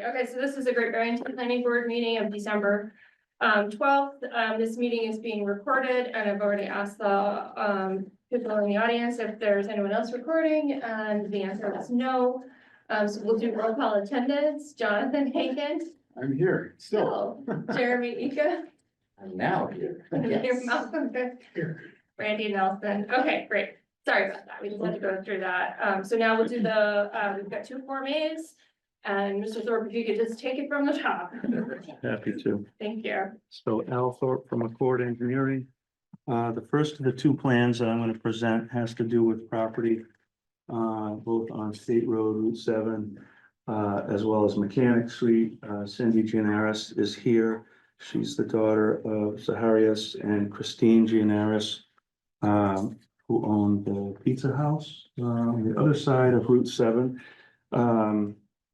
Okay, so this is a Great Barrington Planning Board meeting of December 12th. This meeting is being recorded, and I've already asked the people in the audience if there's anyone else recording, and the answer is no. So we'll do roll call attendance. Jonathan Hagan. I'm here still. Jeremy Ika. I'm now here. You're Malcolm Good. Randy Nelson. Okay, great. Sorry about that. We just had to go through that. So now we'll do the, we've got two Form As. And Mr. Thorpe, if you could just take it from the top. Happy to. Thank you. So Al Thorpe from Accord Engineering. The first of the two plans that I'm going to present has to do with property, both on State Road Route 7, as well as Mechanic Street. Cindy Gianaris is here. She's the daughter of Zaharias and Christine Gianaris, who own the Pizza House on the other side of Route 7.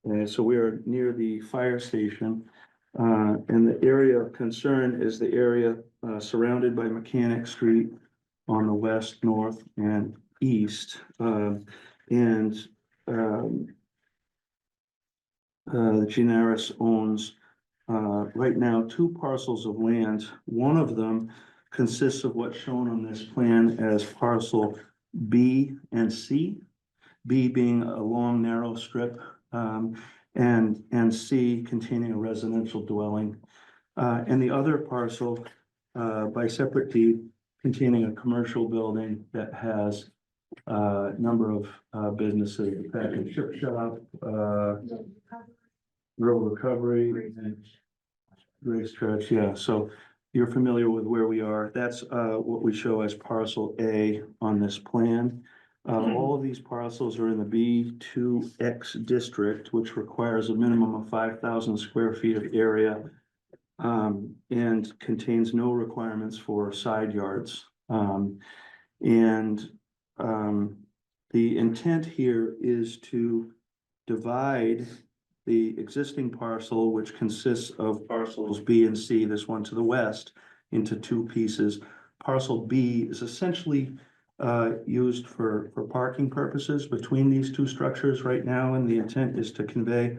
And so we are near the fire station. And the area of concern is the area surrounded by Mechanic Street on the west, north, and east. The Gianaris owns right now two parcels of land. One of them consists of what's shown on this plan as parcel B and C. B being a long, narrow strip, and C containing a residential dwelling. And the other parcel, by separate deed, containing a commercial building that has a number of businesses, a package chip shop, rural recovery, and Grace Church. Yeah, so you're familiar with where we are. That's what we show as parcel A on this plan. All of these parcels are in the B2X district, which requires a minimum of 5,000 square feet of area, and contains no requirements for side yards. The intent here is to divide the existing parcel, which consists of parcels B and C, this one to the west, into two pieces. Parcel B is essentially used for parking purposes between these two structures right now, and the intent is to convey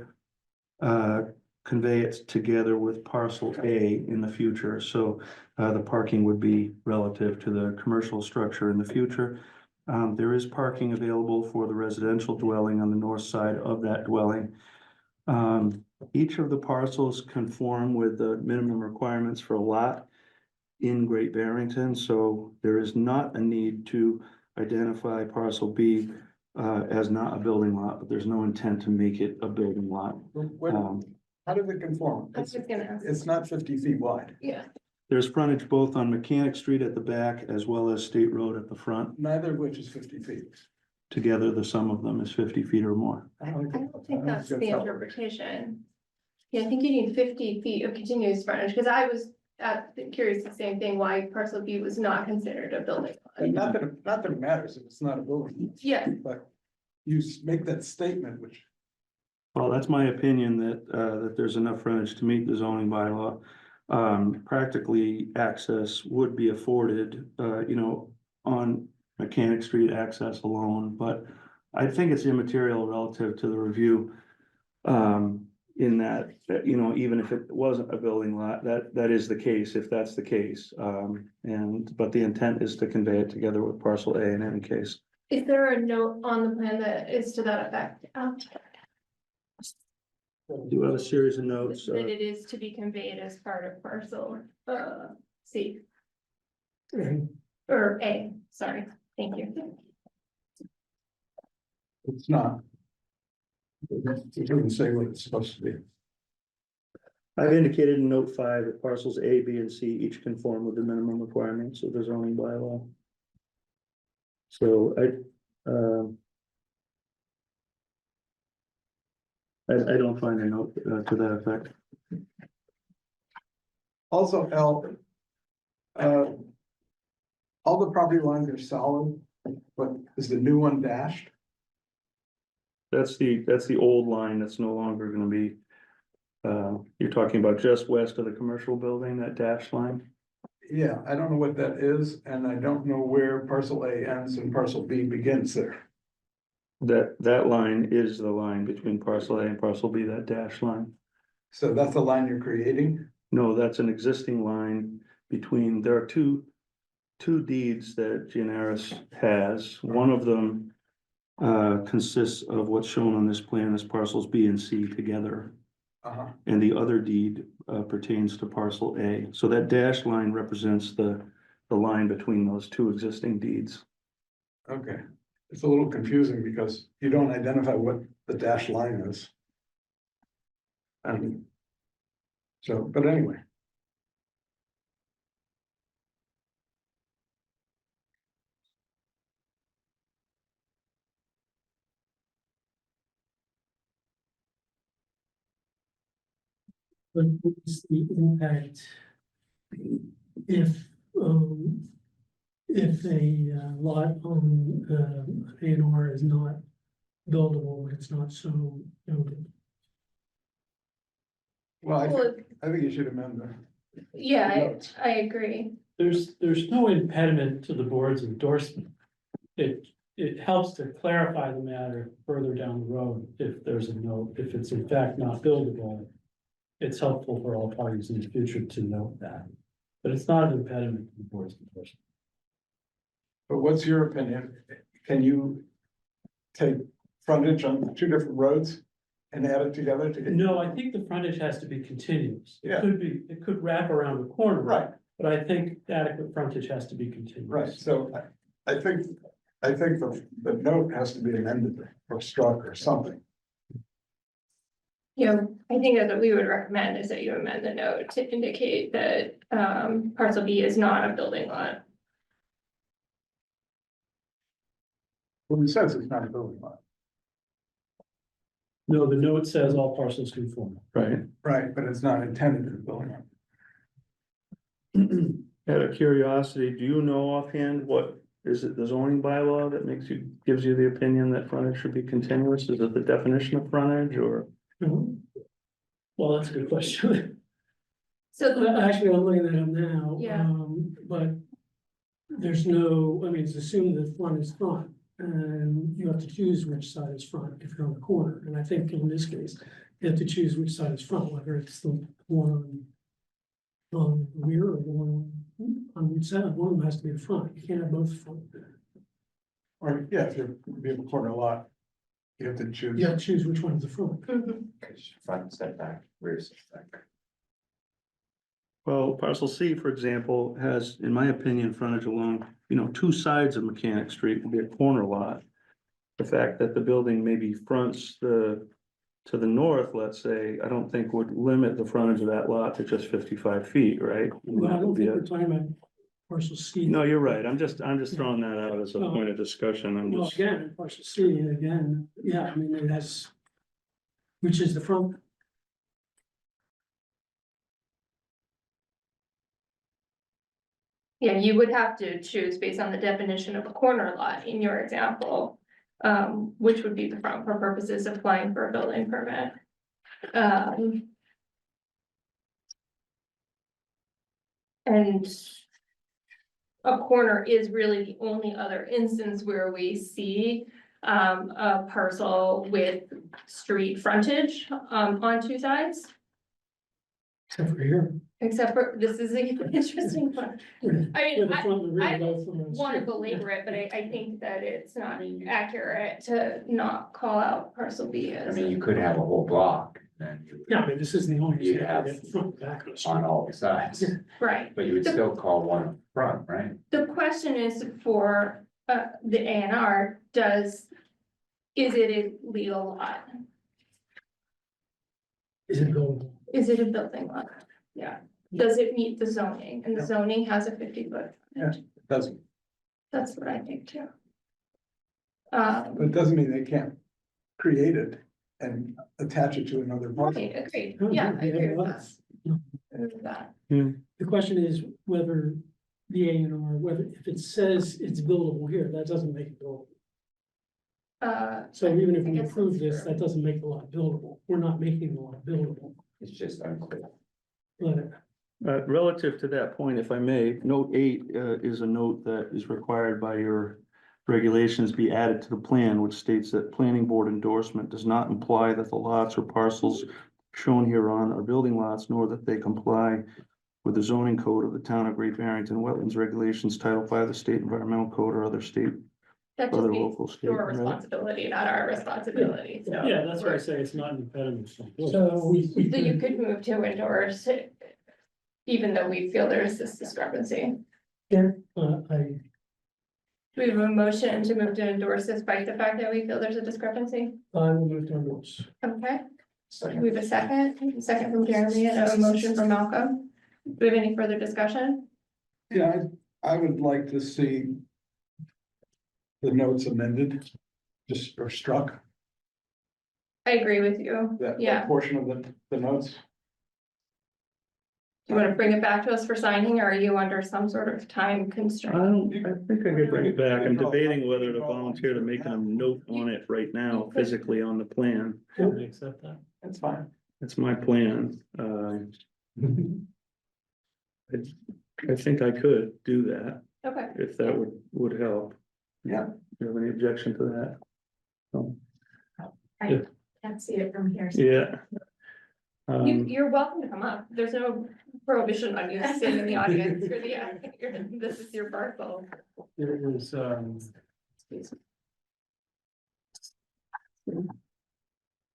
it together with parcel A in the future. So the parking would be relative to the commercial structure in the future. There is parking available for the residential dwelling on the north side of that dwelling. Each of the parcels conform with the minimum requirements for a lot in Great Barrington, so there is not a need to identify parcel B as not a building lot, but there's no intent to make it a building lot. How did it conform? I was just gonna ask. It's not 50 feet wide. Yeah. There's frontage both on Mechanic Street at the back as well as State Road at the front. Neither of which is 50 feet. Together, the sum of them is 50 feet or more. I don't think that's the interpretation. Yeah, I think you need 50 feet of continuous frontage, because I was curious the same thing, why parcel B was not considered a building. And not that it matters if it's not a building. Yeah. But you make that statement, which. Well, that's my opinion that there's enough frontage to meet the zoning bylaw. Practically, access would be afforded, on Mechanic Street access alone, but I think it's immaterial relative to the review. In that, even if it wasn't a building lot, that is the case, if that's the case. But the intent is to convey it together with parcel A in any case. Is there a note on the plan that is to that effect? Do have a series of notes. That it is to be conveyed as part of parcel C. Or A, sorry, thank you. It's not. It doesn't say what it's supposed to be. I've indicated in note 5 that parcels A, B, and C each conform with the minimum requirements of the zoning bylaw. So I don't find a note to that effect. Also, L, all the property lines are solid, but is the new one dashed? That's the old line that's no longer gonna be, you're talking about just west of the commercial building, that dashed line? Yeah, I don't know what that is, and I don't know where parcel A ends and parcel B begins there. That line is the line between parcel A and parcel B, that dash line. So that's the line you're creating? No, that's an existing line between, there are two deeds that Gianaris has. One of them consists of what's shown on this plan as parcels B and C together. Uh-huh, And the other deed pertains to parcel A. So that dash line represents the line between those two existing deeds. okay. It's a little confusing because you don't identify what the dashed line is. So, but anyway, What is the impact if, if a lot on, A&R is not buildable, it's not so noted? well, Well, I think you should amend the. yeah, notes. I agree. There's no impediment to the board's endorsement. It helps to clarify the matter further down the road if there's a note, if it's in fact not buildable. It's helpful for all parties in the future to note that, but it's not an impediment to the board's endorsement. But what's your opinion? Can you take frontage on two different roads and add it together to get? No, I think the frontage has to be continuous. Yeah. It could wrap around the corner. Right, But I think adequate frontage has to be continuous. right. So I think the note has to be amended or struck or something. You know, I think that what we would recommend is that you amend the note to indicate that parcel B is not a building lot. Well, it says it's not a building lot. No, the note says all parcels conform. Right. Right, but it's not intended as a building lot. Out of curiosity, do you know offhand what, is it the zoning bylaw that gives you the opinion that frontage should be continuous? Is it the definition of frontage or? Well, that's a good question. So Well, actually, I'm looking at it now. Yeah. But there's no, I mean, it's assumed that front is front, and you have to choose which side is front if you're on the corner, and I think in this case, you have to choose which side is front, whether it's the one on the rear or the one on Route 7, one of them has to be the front, you can't have both front. Or, yeah, if you have a corner lot, you have to choose. You have to choose which one is the front. Mhm. Front setback, rear setback. Well, parcel C, for example, has, in my opinion, frontage along, two sides of Mechanic Street would be a corner lot. The fact that the building maybe fronts to the north, let's say, I don't think would limit the frontage of that lot to just 55 feet, right? Well, I That don't would be think a- we're talking about parcel C. No, you're right. I'm just throwing that out as a No. point of discussion. I'm Well, just, again, parcel C, again, yeah, I mean, it has, which is the front. Yeah, you would have to choose based on the definition of a corner lot in your example. Which would be the front for purposes of applying for a building permit. And a corner is really the only other instance where we see a parcel with street frontage on two sides. Except for here. Except for, this is an interesting one. Where I mean, the front and the I rear both on the want to street. belabor it, but I think that it's not accurate to not call out parcel B I as. mean, you could have a whole block, then you Yeah, I mean, this is the only. You'd example have of front and back of the street. on all sides, Right. but you would still call one front, right? The question is for the A and R, is it a legal lot? Is it buildable? Is it a building lot? Yeah. Does it meet the zoning? And the zoning has a 50-foot. Yeah. Doesn't, That's what I think too. but it doesn't mean they can't create it and attach it to another parcel. Right, agreed. Oh, Yeah, I yeah, agree with well, that. I agree with that. The question is whether the A and R, whether, if it says it's buildable here, that doesn't make it buildable. So even if I we guess approve that's this, true. that doesn't make the lot buildable. We're not making the lot buildable. It's just unclear. But relative to that point, if I may, note 8 is a note that is required by your regulations be added to the plan, which states that planning board endorsement does not imply that the lots or parcels shown hereon are building lots, nor that they comply with the zoning code of the town of Great Barrington, wetlands regulations, Title V of the State Environmental Code, or other state, That just other means local state. your right? responsibility, not our responsibility, so. Yeah, that's why I say it's not an impediment. So we So you could move to endorse it, even though we feel there's this discrepancy. I, Do we have a motion to move to endorse despite the fact that we feel there's a discrepancy? I will move to endorse. Okay, we have a second from Jeremy, and a motion from Malcolm. Do we have any further discussion? Yeah, I would like to see the notes amended, just or struck, I agree with you. that Yeah. portion of the notes. Do you want to bring it back to us for signing, or are you under some sort of time I constraint? think I could bring it back. I'm debating whether to volunteer to make a note on it right now, physically on the plan. Can we accept that? That's fine. That's my plan. I think I could do that, Okay, if that would help. Yeah. Do you have any objection to that? No. I can't see it from here. Yeah. Um, You're welcome to come up. There's no prohibition on you sitting in the audience. This is your parcel. It was,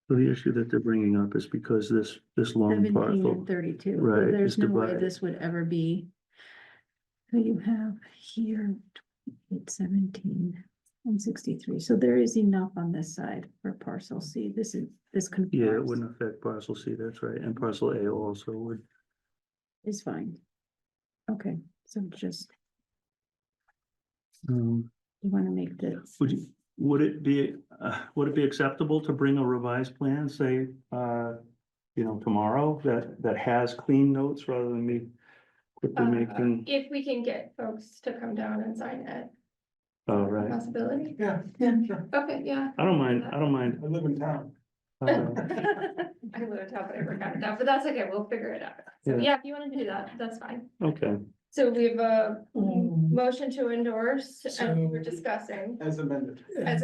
so the issue that they're bringing up is because this long 17 parcel, and 32. Right, There's it's no way divided. this would ever be. So you have here, 17 and 63. So there is enough on this side for parcel C. This conforms. yeah, it wouldn't affect parcel C, that's right, and parcel A also would. Is fine. Okay, so just, You want to make this, would it be acceptable to bring a revised plan, say, tomorrow, that has clean notes rather than me quickly making, If we can get folks to come down and sign it, oh, right. possibility. Yeah, sure. Okay, yeah. I don't mind. I live in town. I live in town, but I work out of town, but that's okay. We'll figure it out. So Yeah. yeah, if you want to do that, that's fine. Okay, So we have a Um, motion to endorse and we're so- discussing As amended. as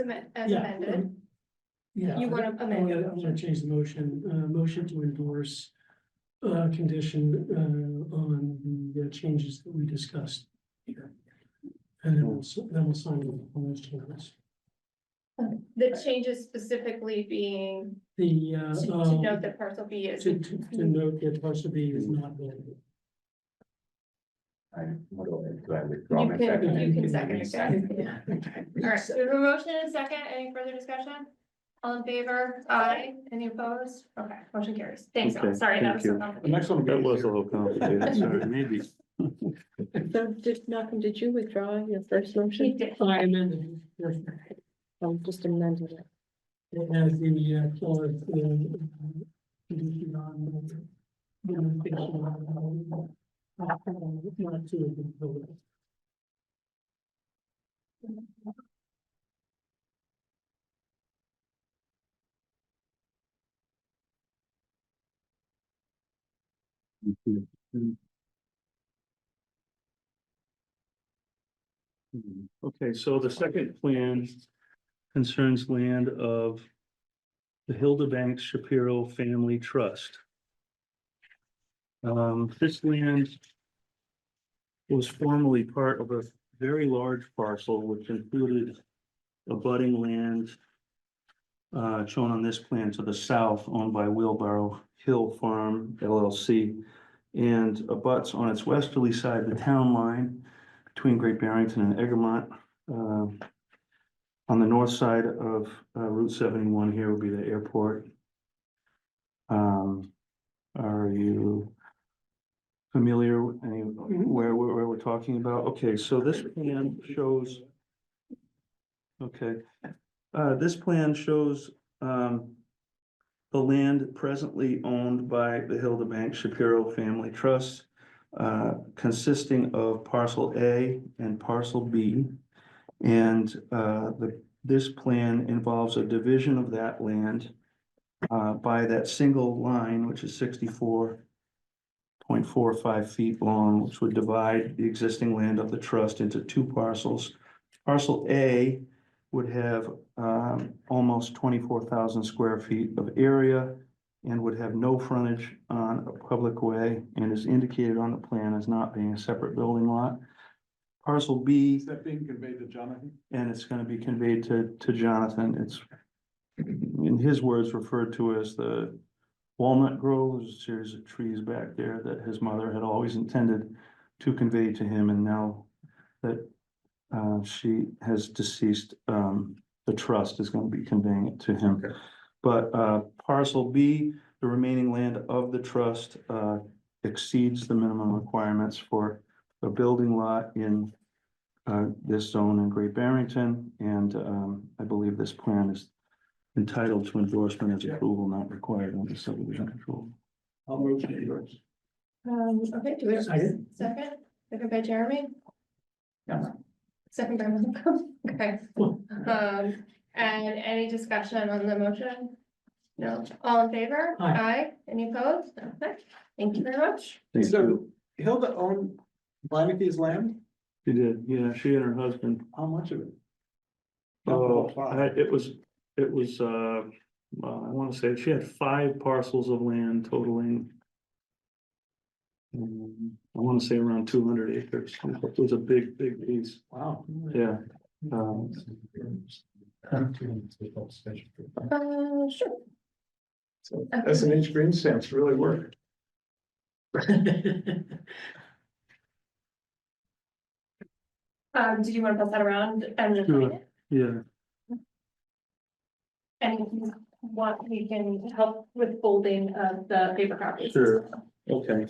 Yeah, amended. Yeah. You wanna amend your I'm gonna change the motion, motion to endorse, condition, on the changes that we discussed here. And then we'll sign on those changes. The changes specifically being The, to note that parcel B is. to note that parcel B is not buildable. Do I withdraw You my can, second? you can second it, guys. Yeah. All right, so we have a motion and a second. Any further discussion? All in favor? Aye. Any opposed? Okay, motion carries. Thanks, Al. Okay, sorry, that thank was so you. The complicated. next one will be that was a easier. little complicated, sorry, maybe. So Malcolm, did you withdraw your first He motion? did. I amended it. Just amended it. It has the, clause, condition on. Not to be buildable. Okay, so the second plan concerns land of the Hilda Banks Shapiro Family Trust. This land was formerly part of a very large parcel, which included abutting land shown on this plan to the south, owned by Wheelbarrow Hill Farm LLC, and abuts on its westerly side, the town line between Great Barrington and Egremont. On the north side of Route 71 here would be the airport. Are you familiar with where we're talking about? Okay, so this plan shows. Okay, this plan shows the land presently owned by the Hilda Banks Shapiro Family Trust, consisting of parcel A and parcel B. And this plan involves a division of that land by that single line, which is 64.45 feet long, which would divide the existing land of the trust into two parcels Parcel A would have almost 24,000 square feet of area and would have no frontage on a public way and is indicated on the plan as not being a separate building lot. Parcel B, Is that being conveyed to Jonathan? and it's gonna be conveyed to Jonathan. It's, in his words, referred to as the Walnut Grove. There's a series of trees back there that his mother had always intended to convey to him, and now that she has deceased, the trust is gonna be conveying it to him. Okay. But parcel B, the remaining land of the trust exceeds the minimum requirements for a building lot in this zone in Great Barrington, and I believe this plan is entitled to endorsement as approval, not required under subdivision control. I'll move to yours. Okay, do we have a Second. second by Jeremy? Yeah. Second by Malcolm, okay. And any discussion on the motion? No, all in favor? Aye. Any opposed? Okay, thank you very much. Thank So you. Hilda owned Meineke's land? She did, yeah, she and her husband. How much of it? Oh, it was, I wanna say she had 5 parcels of land totaling. I wanna say around 200 acres. It was a big piece, Wow. yeah. Sure. So S and H green stamps really work. Did you want to pass that around and we'll Sure. sign it? Yeah, And if you want, we can help with folding of the paper copies. Sure. okay,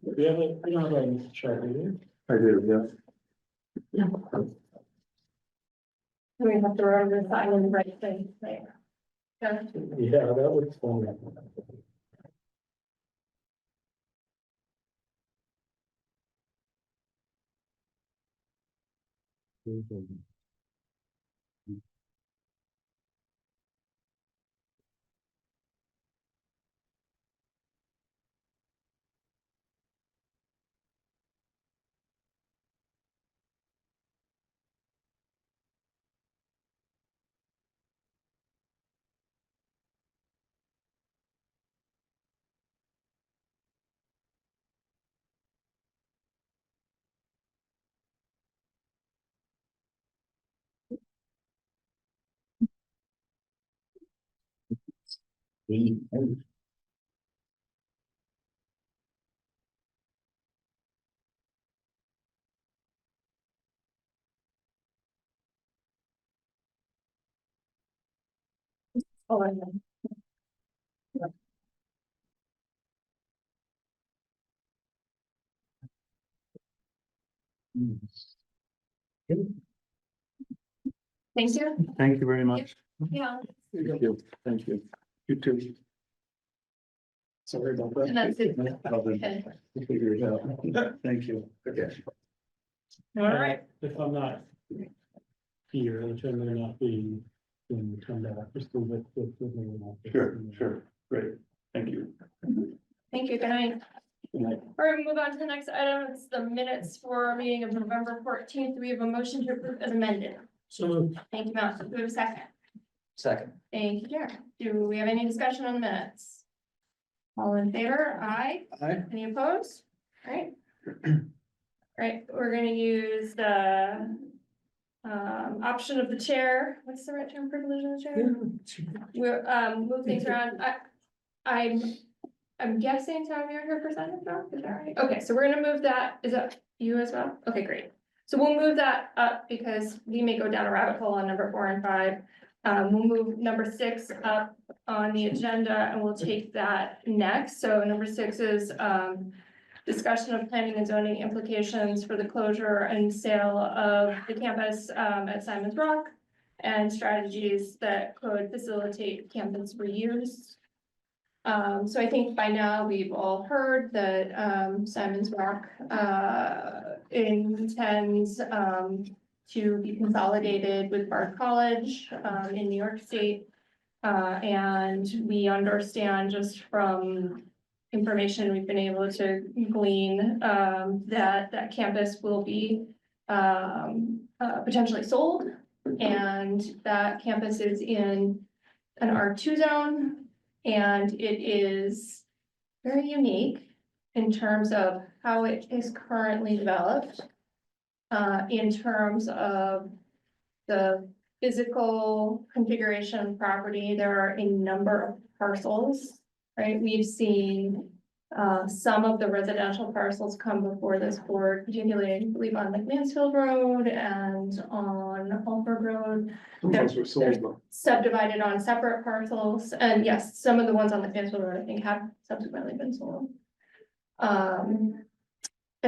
We have a, you know, a chart, do you? I do, yeah. We have to remember to sign in the right thing, right? Yeah. Yeah, that looks funny. Oh, I know. Thank you. Thank you very much. Yeah. Thank you, thank you. You too. Sorry about And that's it. Okay. We'll figure it out. Thank you. Okay. All right. If I'm not here, which I may not be, then come back, just do it. Sure, great, thank you. Thank you. Good night. Good night. All right, we move on to the next item. It's the minutes for our meeting of November 14th. We have a motion to approve as amended. So Thank you, Malcolm. Do we have a second? Second. Thank you, Jared. Do we have any discussion on the minutes? All in favor? Aye. Aye. Any opposed? All right. All right, we're gonna use the option of the chair. What's the right term? Privilege of the chair? We'll move things around. I'm guessing Tom, you're here presenting now, is that right? Okay, so we're gonna move that. Is that you as well? Okay, great. So we'll move that up because we may go down a rabbit hole on number 4 and 5. We'll move number 6 up on the agenda and we'll take that next. So number 6 is discussion of planning and zoning implications for the closure and sale of the campus at Simon's Rock and strategies that could facilitate campus reuse. So I think by now we've all heard that Simon's Rock intends to be consolidated with Bard College in New York State. And we understand just from information we've been able to glean that campus will be potentially sold. And that campus is in an R2 zone, and it is very unique in terms of how it is currently developed. In terms of the physical configuration of property, there are a number of parcels, right? We've seen some of the residential parcels come before this board, particularly, I believe, on like Mansfield Road and on Alford Road. Those were sold though. Subdivided on separate parcels, and yes, some of the ones on the Mansfield Road, I think, have subsequently been sold. And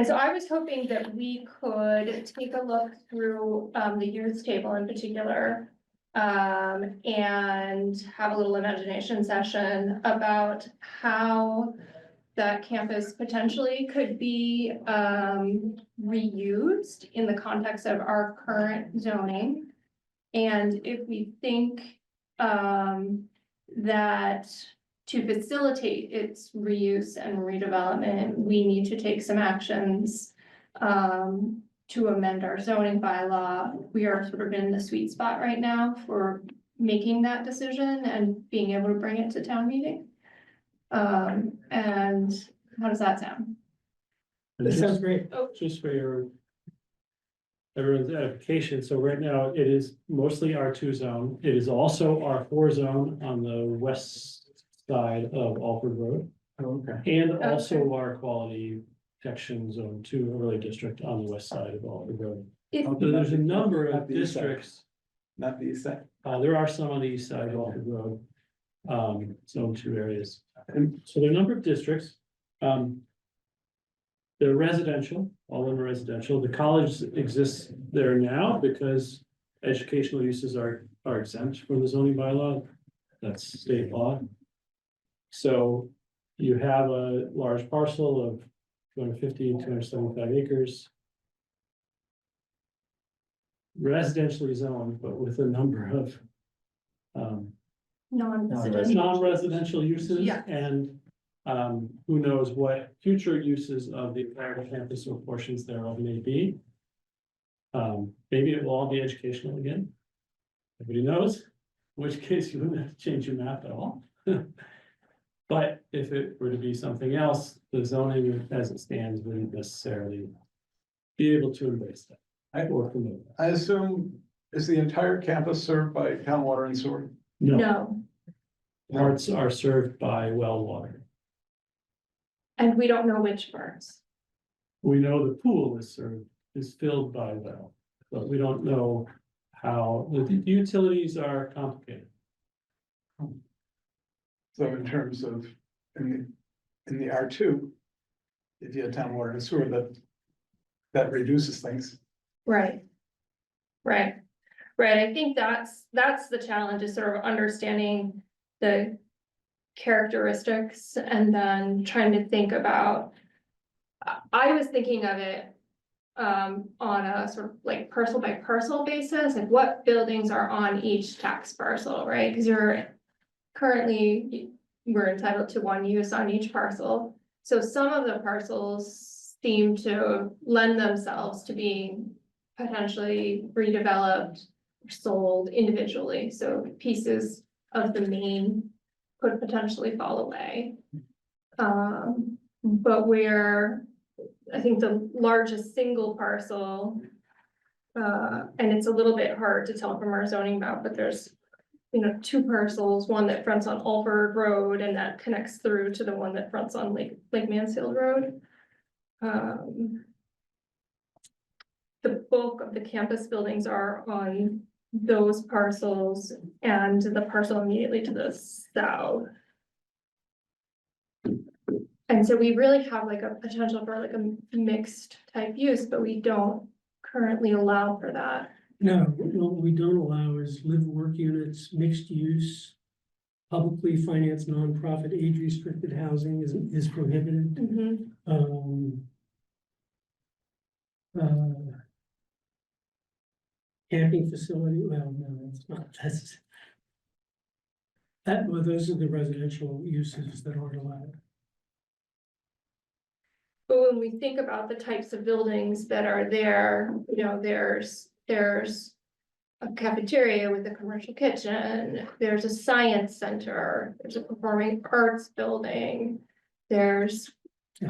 so I was hoping that we could take a look through the use table in particular. And have a little imagination session about how that campus potentially could be reused in the context of our current zoning. And if we think that to facilitate its reuse and redevelopment, we need to take some actions to amend our zoning bylaw. We are sort of in the sweet spot right now for making that decision and being able to bring it to town meeting. And how does that sound? And That just- sounds great. Just for your everyone's edification, so right now it is mostly R2 zone. It is also R4 zone on the west side of Alford Road. Okay. And also our quality protection zone 2 overlay district on the west side of Alford Road. So there's a number Not of the east side. districts, Not the east side. there are some on the east side of Alford Road. Zone 2 areas. And So there are a number of districts. They're residential, all of them are residential. The college exists there now because educational uses are exempt from the zoning bylaw. That's state law. So you have a large parcel of 250, 275 acres. Residentially zoned, but with a number of Non-residential. non-residential uses. Yeah. And who knows what future uses of the entire campus or portions thereof may be. Maybe it will all be educational again. Nobody knows, in which case you wouldn't have to change your map at all. But if it were to be something else, the zoning as it stands wouldn't necessarily be able to embrace that. Or promote that. I assume, is the entire campus served by town water and sewer? No, Parts are served by well water. and we don't know which parts. We know the pool is filled by well, but we don't know how, the utilities are complicated. So in terms of, in the R2, if you had town water and sewer, that reduces things. Right. Right. I think that's the challenge, is sort of understanding the characteristics and then trying to think about. I was thinking of it on a sort of like parcel by parcel basis, like what buildings are on each tax parcel, right? Because we're entitled to one use on each parcel. So some of the parcels seem to lend themselves to being potentially redeveloped, or sold individually, so pieces of the main could potentially fall away. But where I think the largest single parcel, and it's a little bit hard to tell from our zoning map, but there's, two parcels, one that fronts on Alford Road and that connects through to the one that fronts on Lake Mansfield Road. The bulk of the campus buildings are on those parcels and the parcel immediately to the south. And so we really have like a potential for like a mixed type use, but we don't currently allow for that. No, what we don't allow is live-work units, mixed use. Publicly financed nonprofit age-restricted housing is prohibited. Mhm. Camping facility, well, no, that's not, well, those are the residential uses that aren't allowed. But when we think about the types of buildings that are there, there's there's a cafeteria with a commercial kitchen, there's a science center, there's a performing arts building, there's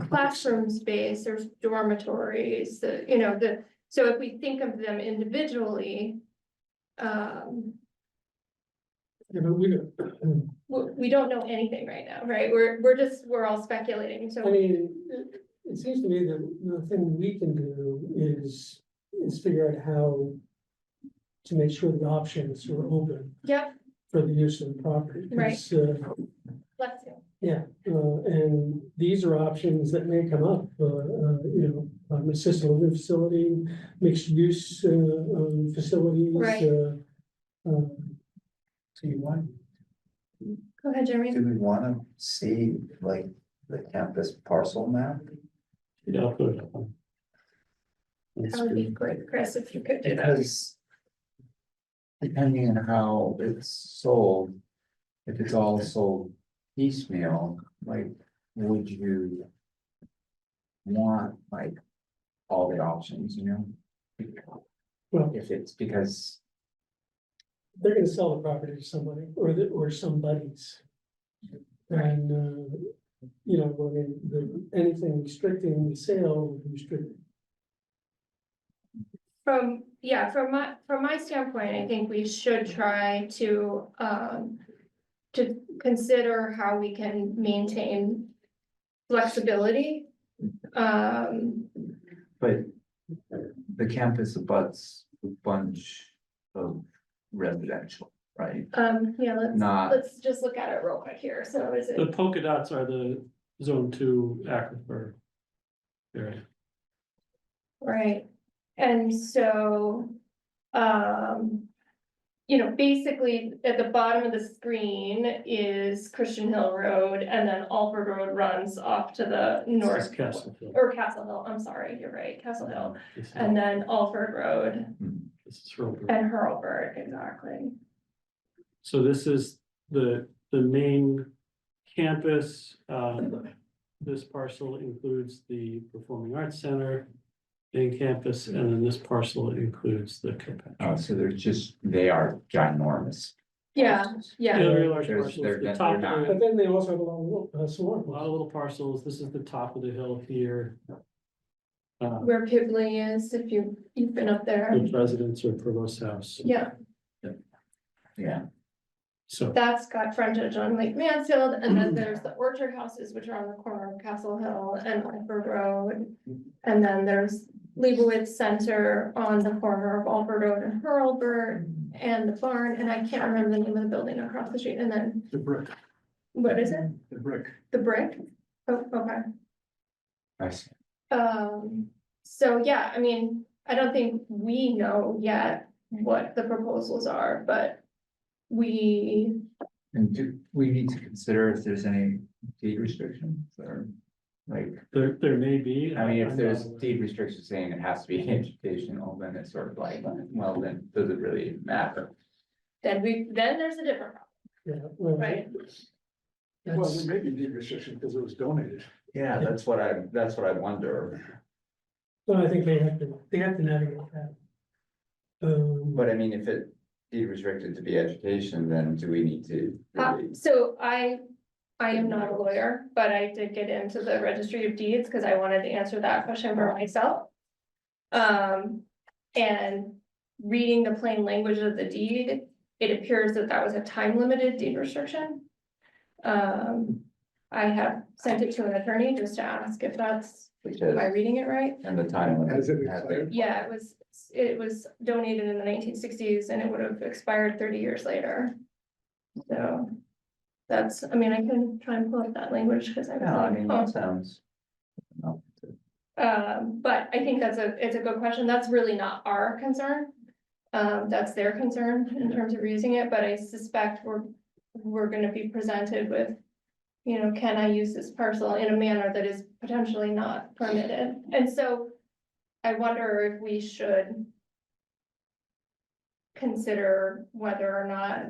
classroom space, there's dormitories, so if we think of them individually, Yeah, but we don't, we don't know anything right now, right? We're all speculating, I so, mean, it seems to me that the thing we can do is figure out how to make sure the options are open yep, for the use of the property. 'Cause, let's see. yeah, and these are options that may come up, assisted living facility, mixed use, facilities. Right. So you want, Go ahead, Jeremy. do we wanna see like the campus parcel map? Yeah, I'll put it up on. That would be great, Chris, if you could do that. Because depending on how it's sold, if it's all sold piecemeal, like, would you want like all the options, you know? Well, If it's because, they're gonna sell the property to somebody or some buddies. And, I mean, anything restricting the sale would be restricted. From my standpoint, I think we should try to consider how we can maintain flexibility. but the campus abuts a bunch of residential, right? Not, Let's just look at it real quick here, so is The it, polka dots are the zone 2 aquifer area. right, and so, basically, at the bottom of the screen is Christian Hill Road, and then Alford Road runs off to the This north. is Castle Hill. Or Castle Hill, I'm sorry, you're right, Castle Hill, This is- and then Alford Road This is Hurlburt. and Hurlburt, exactly. So this is the main campus. This parcel includes the Performing Arts Center main campus, and then this parcel includes the Kirkpatrick. so they are ginormous. Yeah, parcels. yeah, Yeah, very large There's- parcels. they're- The they're top not- of But the, then they also have a lot of smaller a lot of little parcels. This is the top of the hill here. where Pibley is, if you've been up there, With residence or provost house. yeah, Yeah, So that's got frontage on Lake Mansfield, and then there's the orchard houses, which are on the corner of Castle Hill and Alford Road. And then there's Leibowitz Center on the corner of Alford Road and Hurlburt, and the barn, and I can't remember the name of the building across the street, and then, The brick, what is it? the brick. The Brick? Oh, okay. I see. So yeah, I mean, I don't think we know yet what the proposals are, but we, And do we need to consider if there's any deed restrictions or like, there may be. I mean, if I'm there's not- deed restrictions saying it has to be educational, then it's sort of like, well, then does it really matter? then there's a different problem, Yeah, well, right? Well, that's- there may be deed restriction because it was donated. Yeah, that's what I wonder. Well, I think they have to navigate that. But I mean, if it deed restricted to be education, then do we need to? really- So I am not a lawyer, but I did get into the registry of deeds because I wanted to answer that question for myself. And reading the plain language of the deed, it appears that that was a time limited deed restriction. I have sent it to an attorney just to ask if that's, am I Because, reading it right? and the time limit. Has it has expired? Yeah, it was donated in the 1960s and it would have expired 30 years later. So that's, I mean, I can try and pull up that language because I was No, I like, mean, oh. that sounds. no, But I think it's a good question. That's really not our concern. That's their concern in terms of using it, but I suspect we're gonna be presented with, can I use this parcel in a manner that is potentially not permitted? And so I wonder if we should consider whether or not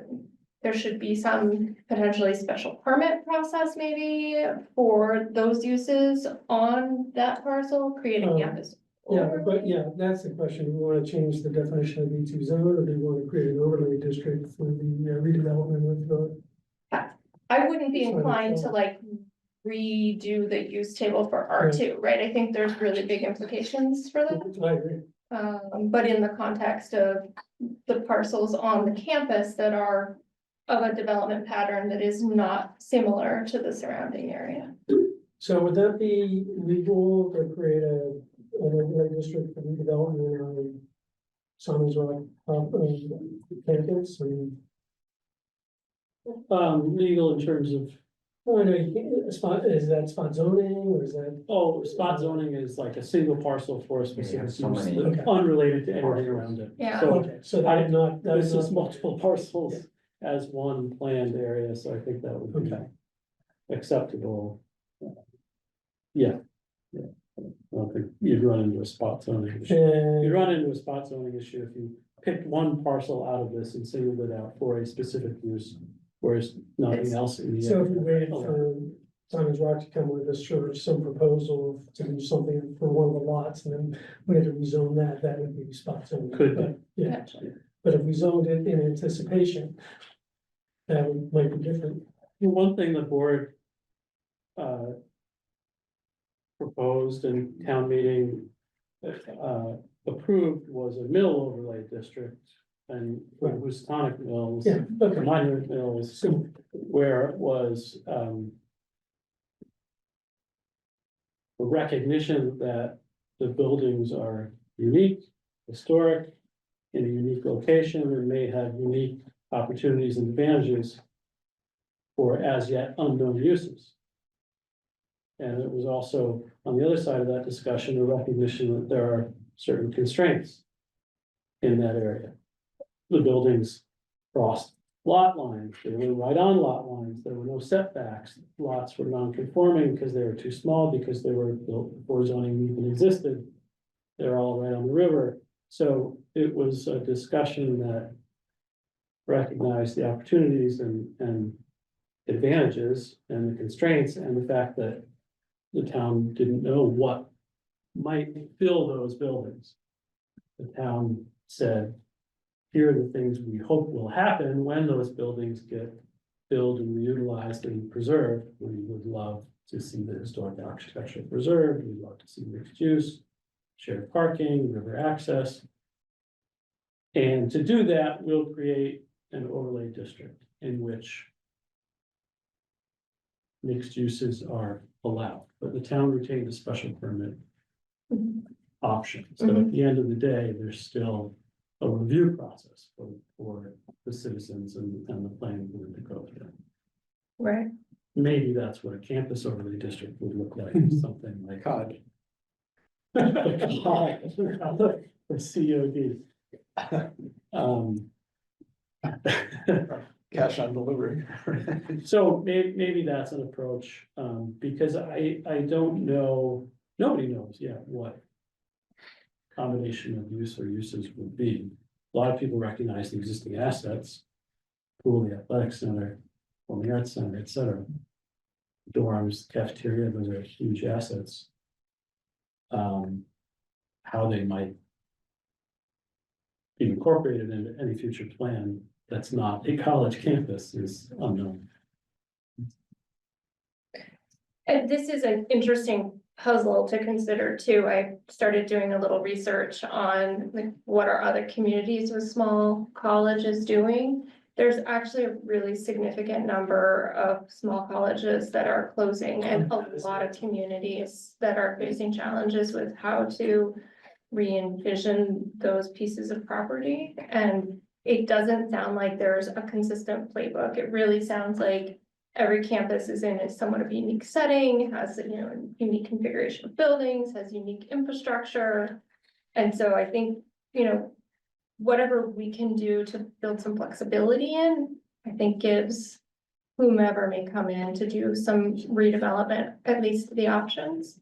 there should be some potentially special permit process maybe for those uses on that parcel, create a Oh. campus Yeah, that's the question. Do we want to change the definition of B2 zone, or do we want to create an overlay district for the redevelopment of the? I wouldn't be Sort of, inclined to uh, like redo the use table for R2, right? I think there's really big implications for that. I agree. But in the context of the parcels on the campus that are of a development pattern that is not similar to the surrounding area. So would that be legal to create an overlay district for redevelopment on Simon's Rock, campus? Legal in terms of, Oh, I know, you can't, is that spot zoning, or is that? oh, spot zoning is like a single parcel for a specific use, so many Okay. unrelated to anything around it. Yeah. So Okay, so that would not. that would this is not- multiple parcels as one planned area, so I think that would be Okay. acceptable. Yeah. I don't think you'd run into a spot zoning issue. You'd And, run into a spot zoning issue if you picked one parcel out of this and singled it out for a specific use, whereas nothing else in the. so if we waited area. for Simon's Rock to come with us for some proposal to do something for one of the lots, and then we had to rezone that, that would be spot zoning. Could be. But, yeah, but if we zoned it in anticipation, that might be different. Well, one thing the board proposed and town meeting approved was a mill overlay district. And for Houstonic Mills, Yeah, okay. Monument Mills, So, where it was a recognition that the buildings are unique, historic, in a unique location, and may have unique opportunities and advantages for as yet unknown uses. And it was also, on the other side of that discussion, a recognition that there are certain constraints in that area. The buildings crossed lot lines, they were right on lot lines, there were no setbacks, lots were non-conforming because they were too small, because they were built before zoning even existed. They're all right on the river, so it was a discussion that recognized the opportunities and advantages and the constraints and the fact that the town didn't know what might fill those buildings. The town said, here are the things we hope will happen when those buildings get built and reutilized and preserved. We would love to see the historic architecture preserved. We'd love to see mixed use, shared parking, river access. And to do that, we'll create an overlay district in which mixed uses are allowed, but the town retained a special permit option. So at the end of the day, there's still a review process for the citizens and the planning board to go through. Right. Maybe that's what a campus overlay district would look like, something like. COD. The COD. Cash on delivery. So maybe that's an approach, because I don't know, nobody knows yet what combination of use or uses would be. A lot of people recognize the existing assets, pool, the athletic center, or the arts center, et cetera. Dorms, cafeteria, those are huge assets. How they might be incorporated into any future plan that's not a college campus is unknown. And this is an interesting puzzle to consider too. I started doing a little research on like what are other communities with small colleges doing. There's actually a really significant number of small colleges that are closing and a lot of communities that are facing challenges with how to re-envision those pieces of property. And it doesn't sound like there's a consistent playbook. It really sounds like every campus is in a somewhat of a unique setting, has, you know, a unique configuration of buildings, has unique infrastructure. And so I think, you know, whatever we can do to build some flexibility in, I think gives whomever may come in to do some redevelopment, at least the options.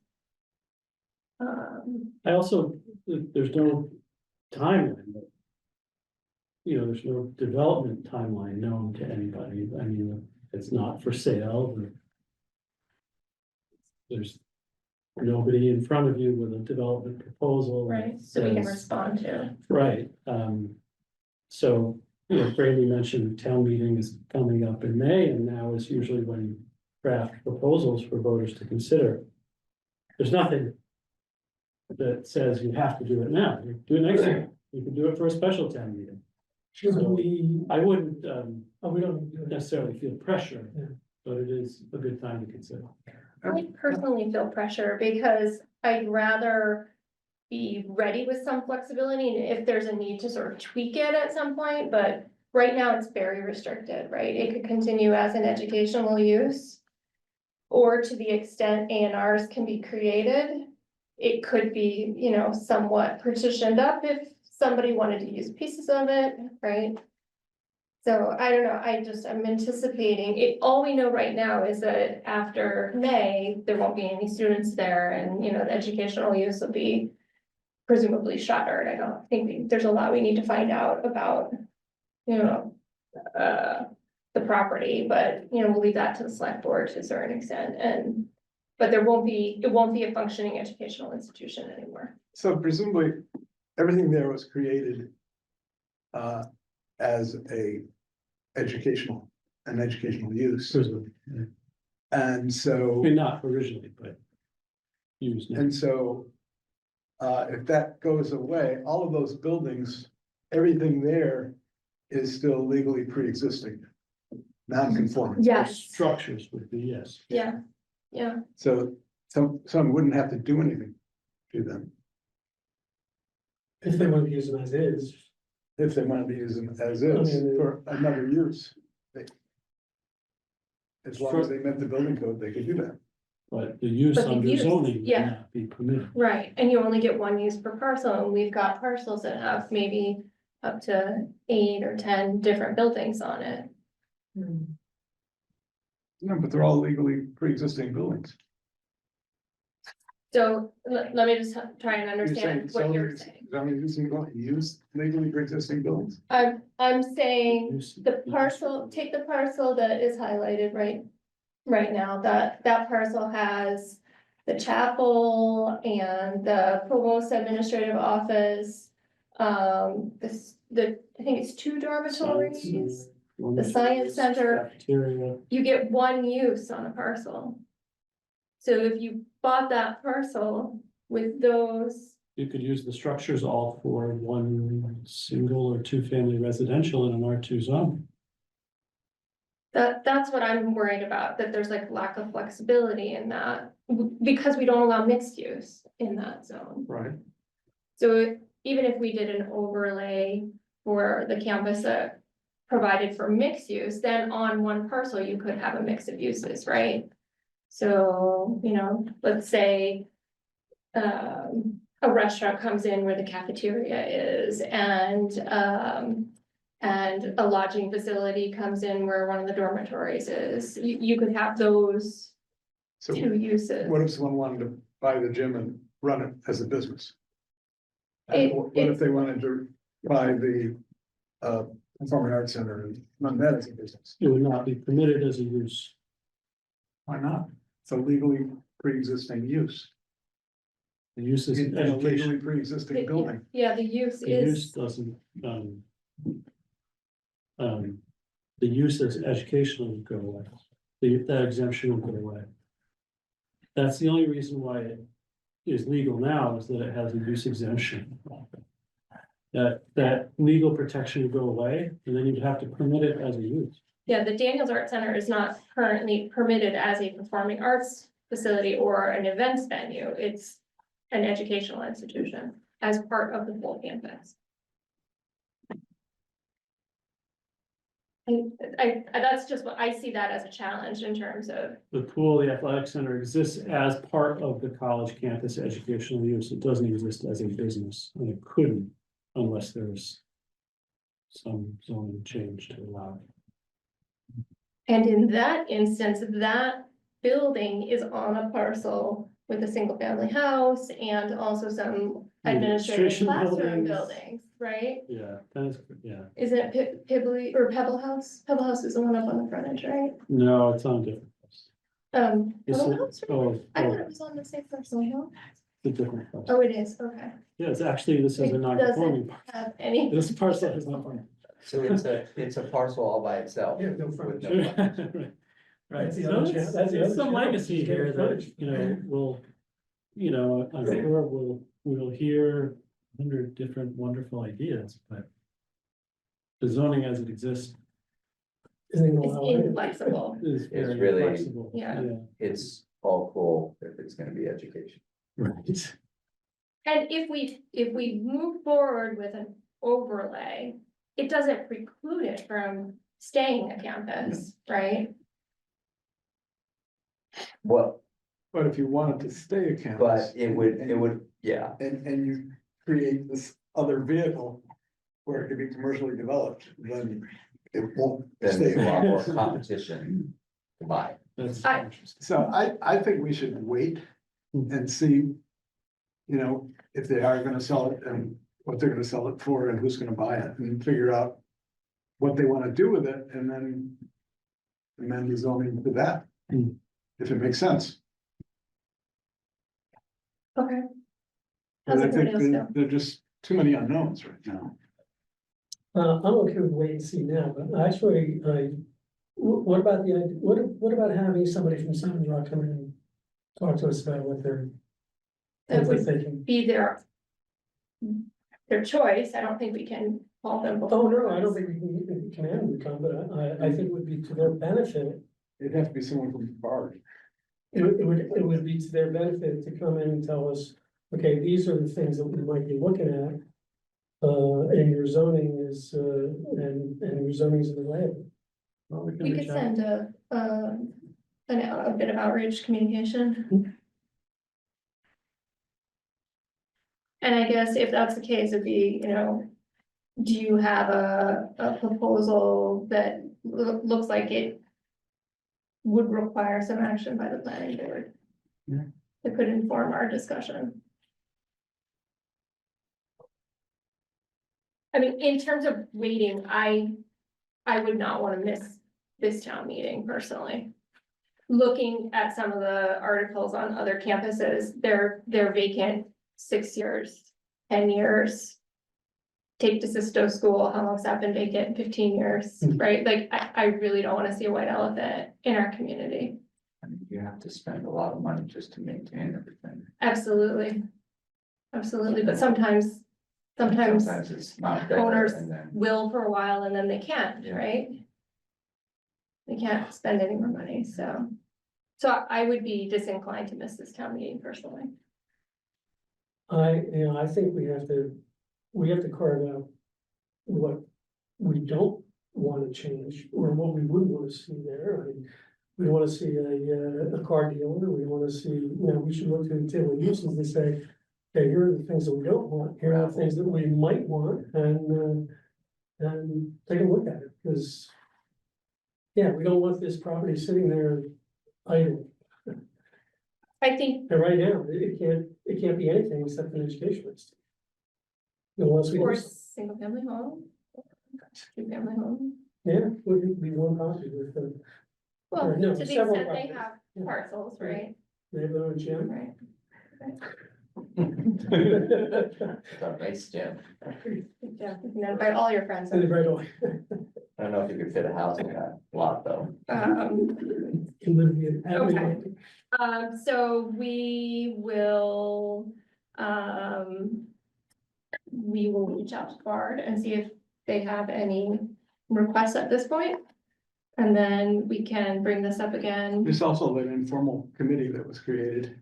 I also, there's no timeline, but. You know, there's no development timeline known to anybody. I mean, it's not for sale. There's nobody in front of you with a development proposal. that Right, so we can says- respond to. Right, so, you know, Brady mentioned town meeting is coming up in May, and now is usually when you draft proposals for voters to consider. There's nothing that says you have to do it now, you do it next year, you can do it for a special town meeting. Should So- we, I wouldn't, we don't do it. necessarily feel pressure, Yeah. but it is a good time to consider. I personally feel pressure because I'd rather be ready with some flexibility and if there's a need to sort of tweak it at some point, but right now it's very restricted, right? It could continue as an educational use. Or to the extent A and Rs can be created, it could be, you know, somewhat partitioned up if somebody wanted to use pieces of it, right? So I don't know, I'm anticipating, all we know right now is that after May, there won't be any students there and, you know, the educational use will be presumably shuttered. I don't think there's a lot we need to find out about, you know, the property, but, you know, we'll leave that to the select board to a certain extent but it won't be a functioning educational institution anymore. So presumably, everything there was created as an educational use. Presumably, yeah. And I so, mean, not originally, but used now. and so, if that goes away, all of those buildings, everything there is still legally pre-existing, non-conforming. The Yes, structures would be, yes. yeah, yeah. So some wouldn't have to do anything to them If they want to use them as is. if they wanted to use them as is for another use. As long as they met the building code, they could do that. But the use But the under use, zoning would yeah. not be permitted. Right, and you only get one use per parcel, and we've got parcels that have maybe up to 8 or 10 different buildings on it. No, but they're all legally pre-existing buildings. So let me just try and You're saying understand what you're saying. zoning using, use legally pre-existing buildings? I'm saying Use- the parcel, take the parcel that is highlighted right now, that parcel has the chapel and the provost administrative office. I think it's 2 dormitories. The science center. Cafeteria, You get one use on a parcel. So if you bought that parcel with those, you could use the structures all for one single or two-family residential in an R2 zone. that's what I'm worried about, that there's like lack of flexibility in that. Because we don't allow mixed use in that zone. Right. So even if we did an overlay for the campus that provided for mixed use, then on one parcel, you could have a mix of uses, right? So, you know, let's say a restaurant comes in where the cafeteria is and a lodging facility comes in where one of the dormitories is. You could have those So 2 uses. what if someone wanted to buy the gym and run it as a business? It- What if they wanted to buy the performing arts center and run that as a business? It would not be permitted as a use. Why not? It's a legally pre-existing use. The use is In a legally education. pre-existing building. Yeah, the use The use is, doesn't, the use as educational would go away. That exemption will go away. That's the only reason why it is legal now, is that it has a use exemption. That legal protection would go away, and then you'd have to permit it as a use. yeah, the Daniels Art Center is not currently permitted as a performing arts facility or an events venue. It's an educational institution as part of the full campus. And that's just what I see that as a challenge in terms of, The pool, the athletic center exists as part of the college campus educational use. It doesn't exist as a business, and it couldn't unless there's some zoning change to allow it. and in that instance, that building is on a parcel with a single family house and also some administrative Administration classroom buildings. buildings, right? Yeah, that's, yeah. Isn't it Pebble House? Pebble House is the one up on the frontage, right? No, it's on a different. place. This hello is- house? Oh, I thought oh, it was on the same parcel, no? the different parcel. Oh, it is, okay. Yeah, it's actually, this is a It non-conforming, doesn't have any. this parcel is not. So it's a parcel all by itself. Yeah, no with frontage. no frontage. Right. Right, That's the so other it's- that's the there's other some challenge, legacy is getting here that, frontage. you know, I'm sure we'll hear 100 different wonderful ideas, but. The zoning as it exists Isn't It's allowed it. inflexible, is very really- flexible. Yeah. It's all cool if it's gonna be education. Right. and if we move forward with an overlay, it doesn't preclude it from staying a campus, right? Well, But if you wanted to stay a but campus. it would, yeah, And you create this other vehicle where it can be commercially developed, then it won't then stay. there's a a lot more campus. competition to buy. That's I- interesting. So I think we should wait and see, you know, if they are gonna sell it and what they're gonna sell it for and who's gonna buy it and figure out what they wanna do with it and then amend the zoning to that, Hmm. if it makes sense. Okay. But How's I think everybody else there are just too many unknowns right now. I'm okay with wait and see now, but actually, what about what about having somebody from Simon Rock come in and talk to us about what they're That would thinking? be their choice, I don't think we can call them. Oh, no, I don't think we can command them to come, but I think it would be to their benefit. It'd have to be someone from the bar. It would be to their benefit to come in and tell us, okay, these are the things that we might be looking at. And your zoning is, and your zoning is in the way of it. Well, we can We could reach out. send a bit of outreach communication. And I guess if that's the case, it'd be, you know, do you have a proposal that looks like it would require some action by the planning board? Yeah. That could inform our discussion. I mean, in terms of waiting, I would not want to miss this town meeting personally. Looking at some of the articles on other campuses, they're vacant 6 years, 10 years. Take DeSisto School, how long's that been vacant? 15 years, right? Like, I really don't want to see a white elephant in our community. I mean, you have to spend a lot of money just to maintain everything. Absolutely. Absolutely, but sometimes It's not there, owners and then, will for a while and then they can't, Yeah. right? They can't spend any more money, so. So I would be disinclined to miss this town meeting personally. I think we have to carve out what we don't want to change, or what we wouldn't want to see there. I mean, we want to see a car dealer, we want to see, we should look to the table of uses and say, okay, here are the things that we don't want, here are the things that we might want, and take a look at it, because yeah, we don't want this property sitting there idle. I think, And right now, it can't be anything except an education institute. Unless we, or do something. single family home. Two family home. Yeah, would be one property with the, Well, No, to the several extent they properties. have Yeah. parcels, right? they have their own gym. Right. it's a nice gym. Yeah, you can invite all your friends. And the right away. I don't know if you could fit a house in that lot, though. Can live in Okay. So we will reach out to Bard and see if they have any requests at this point. And then we can bring this up again. There's also an informal committee that was created.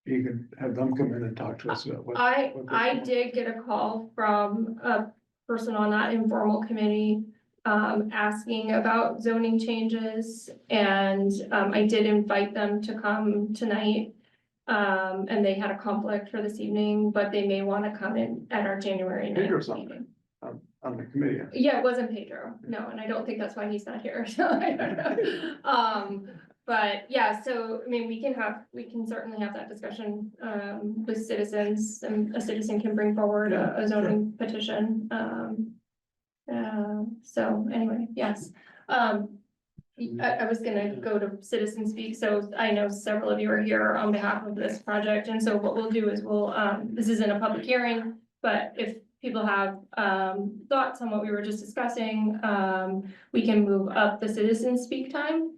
You could have them come in and talk to us about what. I did get a call from a person on that informal committee asking about zoning changes, and I did invite them to come tonight. And they had a conflict for this evening, but they may want to come in at our January 9th Pedro's on meeting. On the committee. Yeah, it wasn't Pedro, no, and I don't think that's why he's not here, so I don't know. But yeah, so I mean, we can certainly have that discussion with citizens, and a citizen can bring forward a zoning petition. So anyway, yes. I was gonna go to citizen speak, so I know several of you are here on behalf of this project, and so what we'll do is this isn't a public hearing, but if people have, thoughts on what we were just discussing, we can move up the citizen speak time.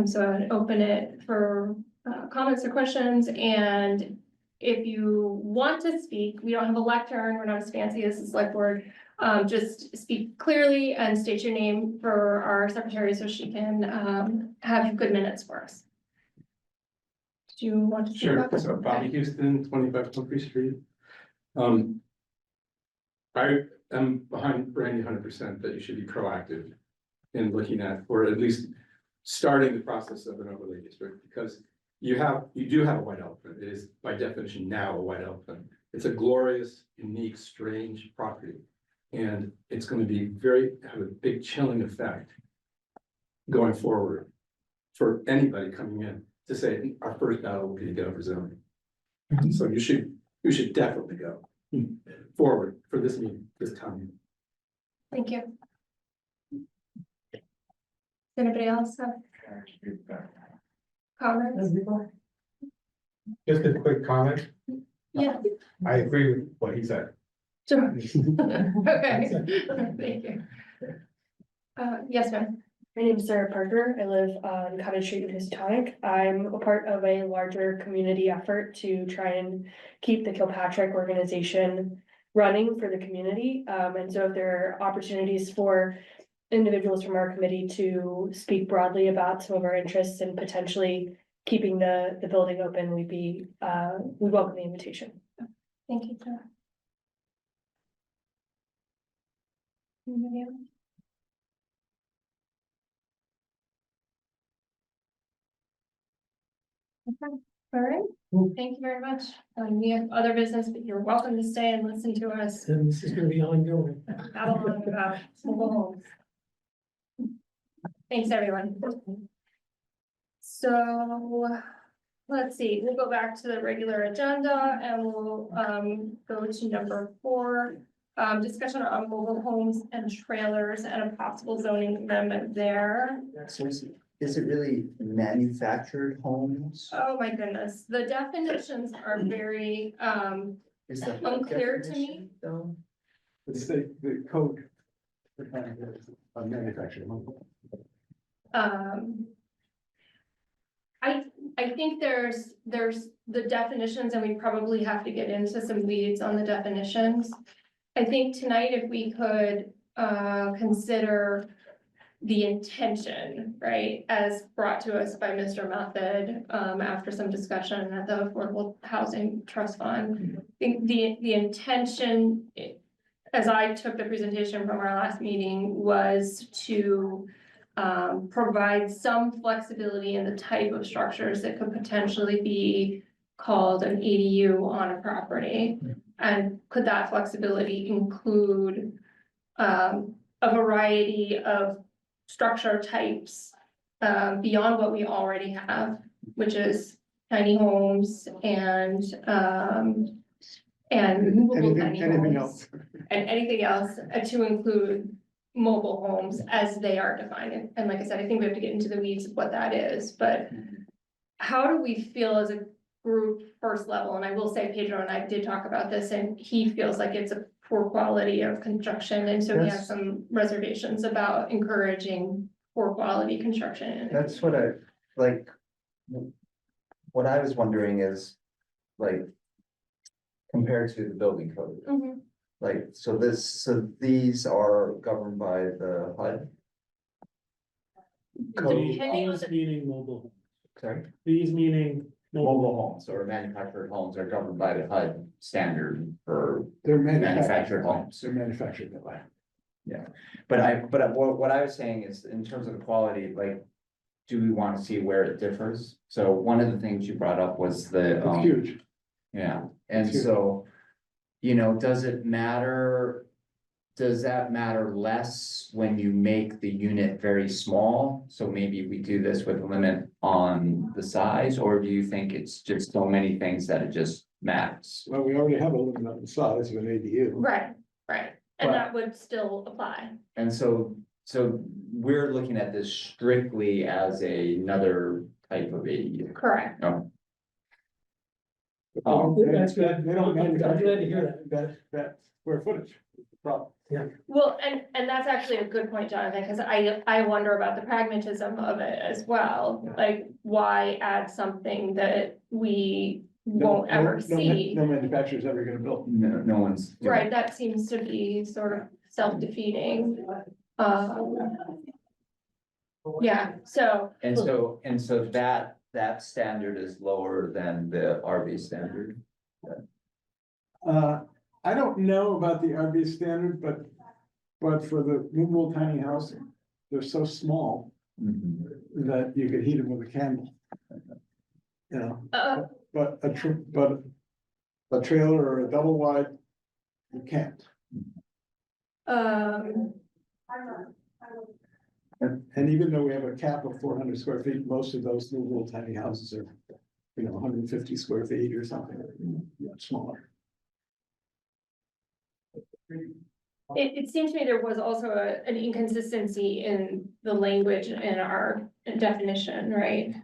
So I would open it for, comments or questions, and if you want to speak, we don't have a lectern, we're not as fancy as the select board. Just speak clearly and state your name for our secretary so she can, have good minutes for us. Do you want to? speak Sure, about this? so Bobby Houston, 25 Humphrey Street. I am behind Randy 100% that you should be proactive in looking at, or at least starting the process of an overlay district, because you do have a white elephant. It is by definition now a white elephant. It's a glorious, unique, strange property. And it's going to have a big chilling effect going forward for anybody coming in to say our first battle will be to get over zoning. So you should definitely go forward for this meeting, this time. Thank you. Anybody else have comments? Just a quick comment. Yeah. I agree with what he said. Sure. Okay, thank you. Yes, ma'am. My name is Sarah Parker. I live on Cottage Street in Housatonic. I'm a part of a larger community effort to try and keep the Kilpatrick organization running for the community. And so if there are opportunities for individuals from our committee to speak broadly about some of our interests and potentially keeping the building open, we welcome the invitation. Thank you, Sarah. Anybody else? Okay, all right, thank you very much. We have other business, but you're welcome to stay and listen to us And this is gonna be ongoing. babble on about mobile homes. Thanks, everyone. So, let's see, we'll go back to the regular agenda and we'll go to number 4. Discussion on mobile homes and trailers and a possible zoning amendment there. So is it really manufactured homes? Oh my goodness, the definitions are very Is that unclear to me. definition, though? It's the code. On manufacturing. I think there's the definitions, and we probably have to get into some weeds on the definitions. I think tonight, if we could consider the intention, right, as brought to us by Mr. Method after some discussion at the Affordable Housing Trust Fund. I think the intention, as I took the presentation from our last meeting, was to provide some flexibility in the type of structures that could potentially be called an ADU on a property. And could that flexibility include a variety of structure types beyond what we already have, which is tiny homes and movable tiny Anything homes. else? And anything else to include mobile homes as they are defined. And like I said, I think we have to get into the weeds of what that is, but how do we feel as a group first level? And I will say Pedro and I did talk about this, and he feels like it's a poor quality of construction, and so he has Yes. some reservations about encouraging poor quality construction. That's what I, like, what I was wondering is, like, compared to the building code, Mhm. like, so these are governed by the HUD? Code, Depending on These the- meaning mobile, sorry, these meaning. mobile homes or manufactured homes are governed by the HUD standard for They're manufactured homes. They're manufactured that way. But what I was saying is, in terms of the quality, like, do we want to see where it differs? So one of the things you brought up was the, It's huge. yeah, and It's huge. so, you know, does it matter? Does that matter less when you make the unit very small? So maybe we do this with a limit on the size, or do you think it's just so many things that it just matters? Well, we already have a limit on the size of an ADU. Right, right, and But- that would still apply. And so So we're looking at this strictly as another type of ADU. Correct. Oh, That's good. They don't I'm glad manufacture to hear that square footage, problem. Well, and that's actually a good point, Jonathan, because I wonder about the pragmatism of it as well. Like, why add something that we won't ever see? No manufacturer's ever gonna build. no one's. doing Right, that seems to be sort of self-defeating. Yeah, so, And so that standard is lower than the RV standard. I don't know about the RV standard, but for the movable tiny house, they're so small Mhm. that you could heat them with a candle. You know, uh, but a trailer or a double wide, you can't. um, And even though we have a cap of 400 square feet, most of those movable tiny houses are, 150 square feet or something, much smaller. it seems to me there was also an inconsistency in the language in our definition, right?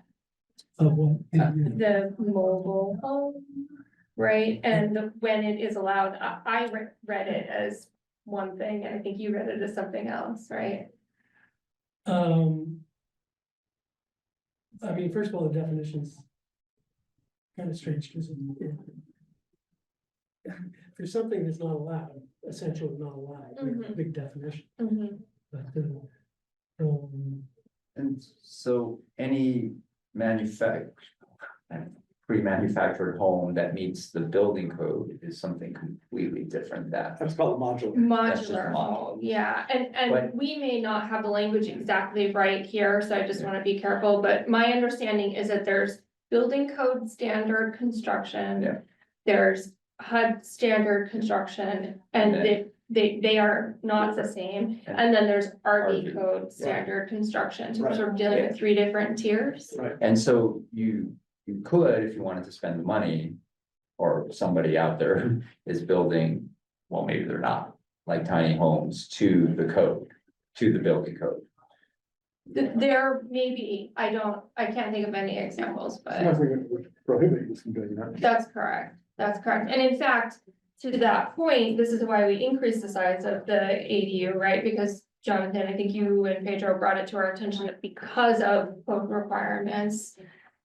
The mobile home, right? And when it is allowed, I read it as one thing, and I think you read it as something else, right? I mean, first of all, the definition's kind of strange, because for something that's not allowed, essentially not allowed, we have a big definition, Mhm. but, And so any pre-manufactured home that meets the building code is something completely different that. That's called a modular. That's just Modular modular. home, yeah, and But- we may not have the language exactly right here, so I just wanna be careful, but my understanding is that there's building code standard construction. Yeah. There's HUD standard construction, and And they are not the same, Yeah. and then there's RV RV, code standard construction, so we're Right. sort of dealing with three different tiers. Right. And so you could, if you wanted to spend the money, or somebody out there is building, well, maybe they're not, like tiny homes to the code, to the building code. There may be, I can't think of any examples, but. Nothing that would prohibit you from doing that. That's correct, and in fact, to that point, this is why we increased the size of the ADU, right? Because Jonathan, I think you and Pedro brought it to our attention that because of code requirements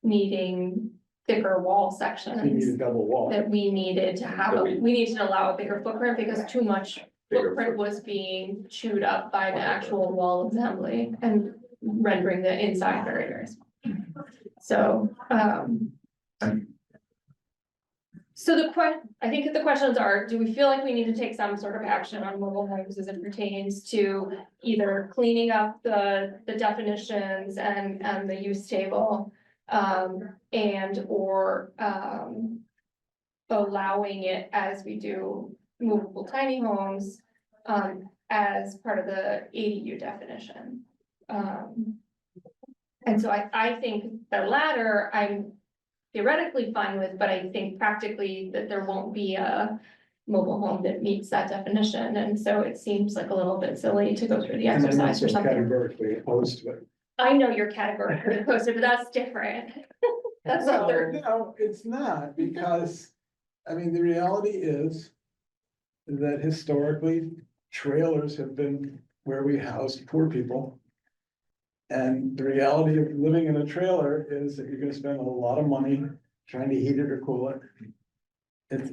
needing thicker wall You need a sections, double wall. that we needed to have, we needed to allow a bigger footprint because too much Bigger footprint was being chewed up by the actual wall assembly and rendering the inside very small. So, so I think that the questions are, do we feel like we need to take some sort of action on mobile homes as it pertains to either cleaning up the definitions and the use table? And or allowing it as we do movable tiny homes, as part of the ADU definition. And so I think the latter, I'm theoretically fine with, but I think practically that there won't be a mobile home that meets that definition, and so it seems like a little bit silly to go through the And I'm exercise or also something. categorically opposed to it. I know you're categorically opposed to it, but that's different. That's No, other, no, it's not, because, I mean, the reality is that historically, trailers have been where we house poor people. And the reality of living in a trailer is that you're gonna spend a lot of money trying to heat it or cool it. It's,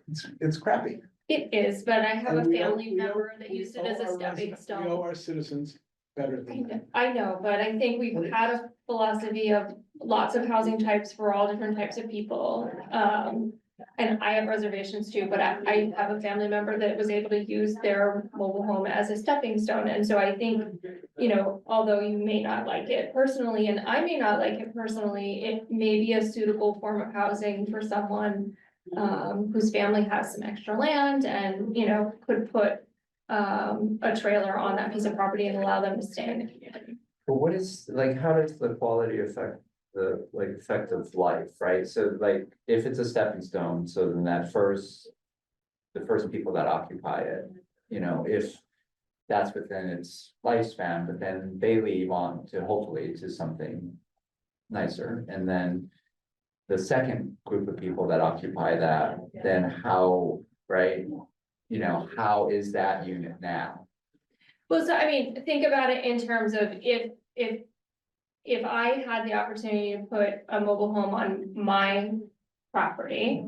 it's it's crappy. it is, but I have a And we owe- family we owe- member that we used it owe as a our stepping residents- We owe stone. our citizens better than that. I know, but I think we've had a philosophy of lots of housing types for all different types of people. And I have reservations too, but I have a family member that was able to use their mobile home as a stepping stone. And so I think, although you may not like it personally, and I may not like it personally, it may be a suitable form of housing for someone whose family has some extra land and, could put a trailer on that piece of property and allow them to stay in the community. But what is, like, how does the quality affect the, effect of life, right? So like, if it's a stepping stone, so then the first people that occupy it, if that's within its lifespan, but then they leave on to hopefully to something nicer, and then the second group of people that occupy that, then how, right? You know, how is that unit now? Well, so I mean, think about it in terms of if I had the opportunity to put a mobile home on my property,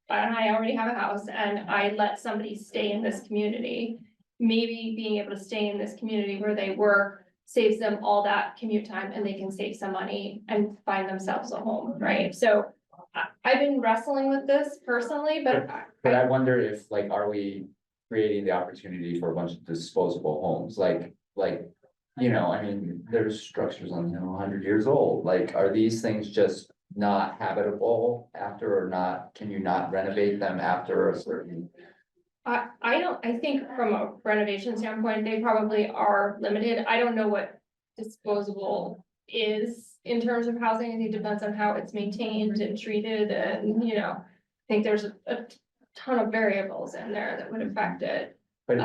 and I already have a house, and I let somebody stay in this community, maybe being able to stay in this community where they work saves them all that commute time, and they can save some money and find themselves a home, right? So I've been wrestling with this personally, but But I wonder if, like, are we creating the opportunity for a bunch of disposable homes, like, you know, I mean, there's structures on, 100 years old, like, are these things just not habitable after, or not, can you not renovate them after a certain? I think from a renovation standpoint, they probably are limited. I don't know what disposable is in terms of housing. I think it depends on how it's maintained and treated and, I think there's a ton of variables in there that would affect it. But-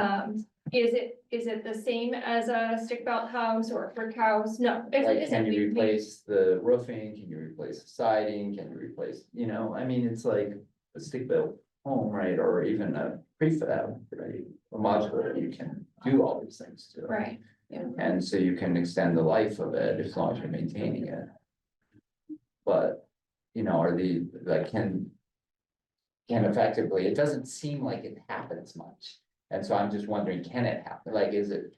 Is it the same as a stick built house or a brick house? No. Like, can you replace the roofing, can you replace the siding, can you replace, I mean, it's like a stick-built home, right, or even a prefab, right? A modular, you can do all these things to it. Right, And so you can extend the life of it as long as you're maintaining it. But, are the, like, can effectively, it doesn't seem like it happens much. And so I'm just wondering, can it happen? Like, is it,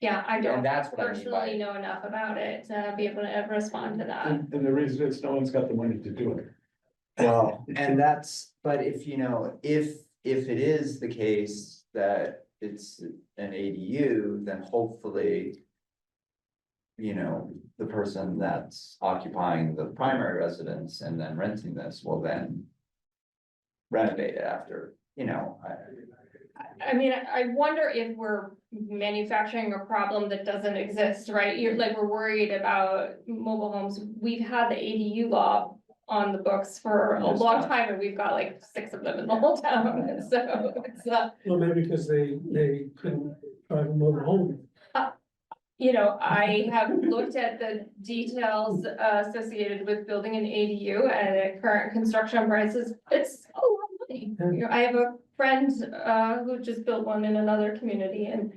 yeah, I don't and that's what I mean personally by, know enough about it to be able to respond to that. And the reason is no one's got the money to do it. well, and that's, but if, if it is the case that it's an ADU, then hopefully, the person that's occupying the primary residence and then renting this will then renovate it after, I mean, I wonder if we're manufacturing a problem that doesn't exist, right? We're worried about mobile homes. We've had the ADU law on the books for a Yes. long time, and we've got like 6 of them in the whole town, so it's Well, maybe because they couldn't drive a mobile home. I have looked at the details associated with building an ADU and at current construction prices, it's a lot of money. I have a friend who just built one in another community, and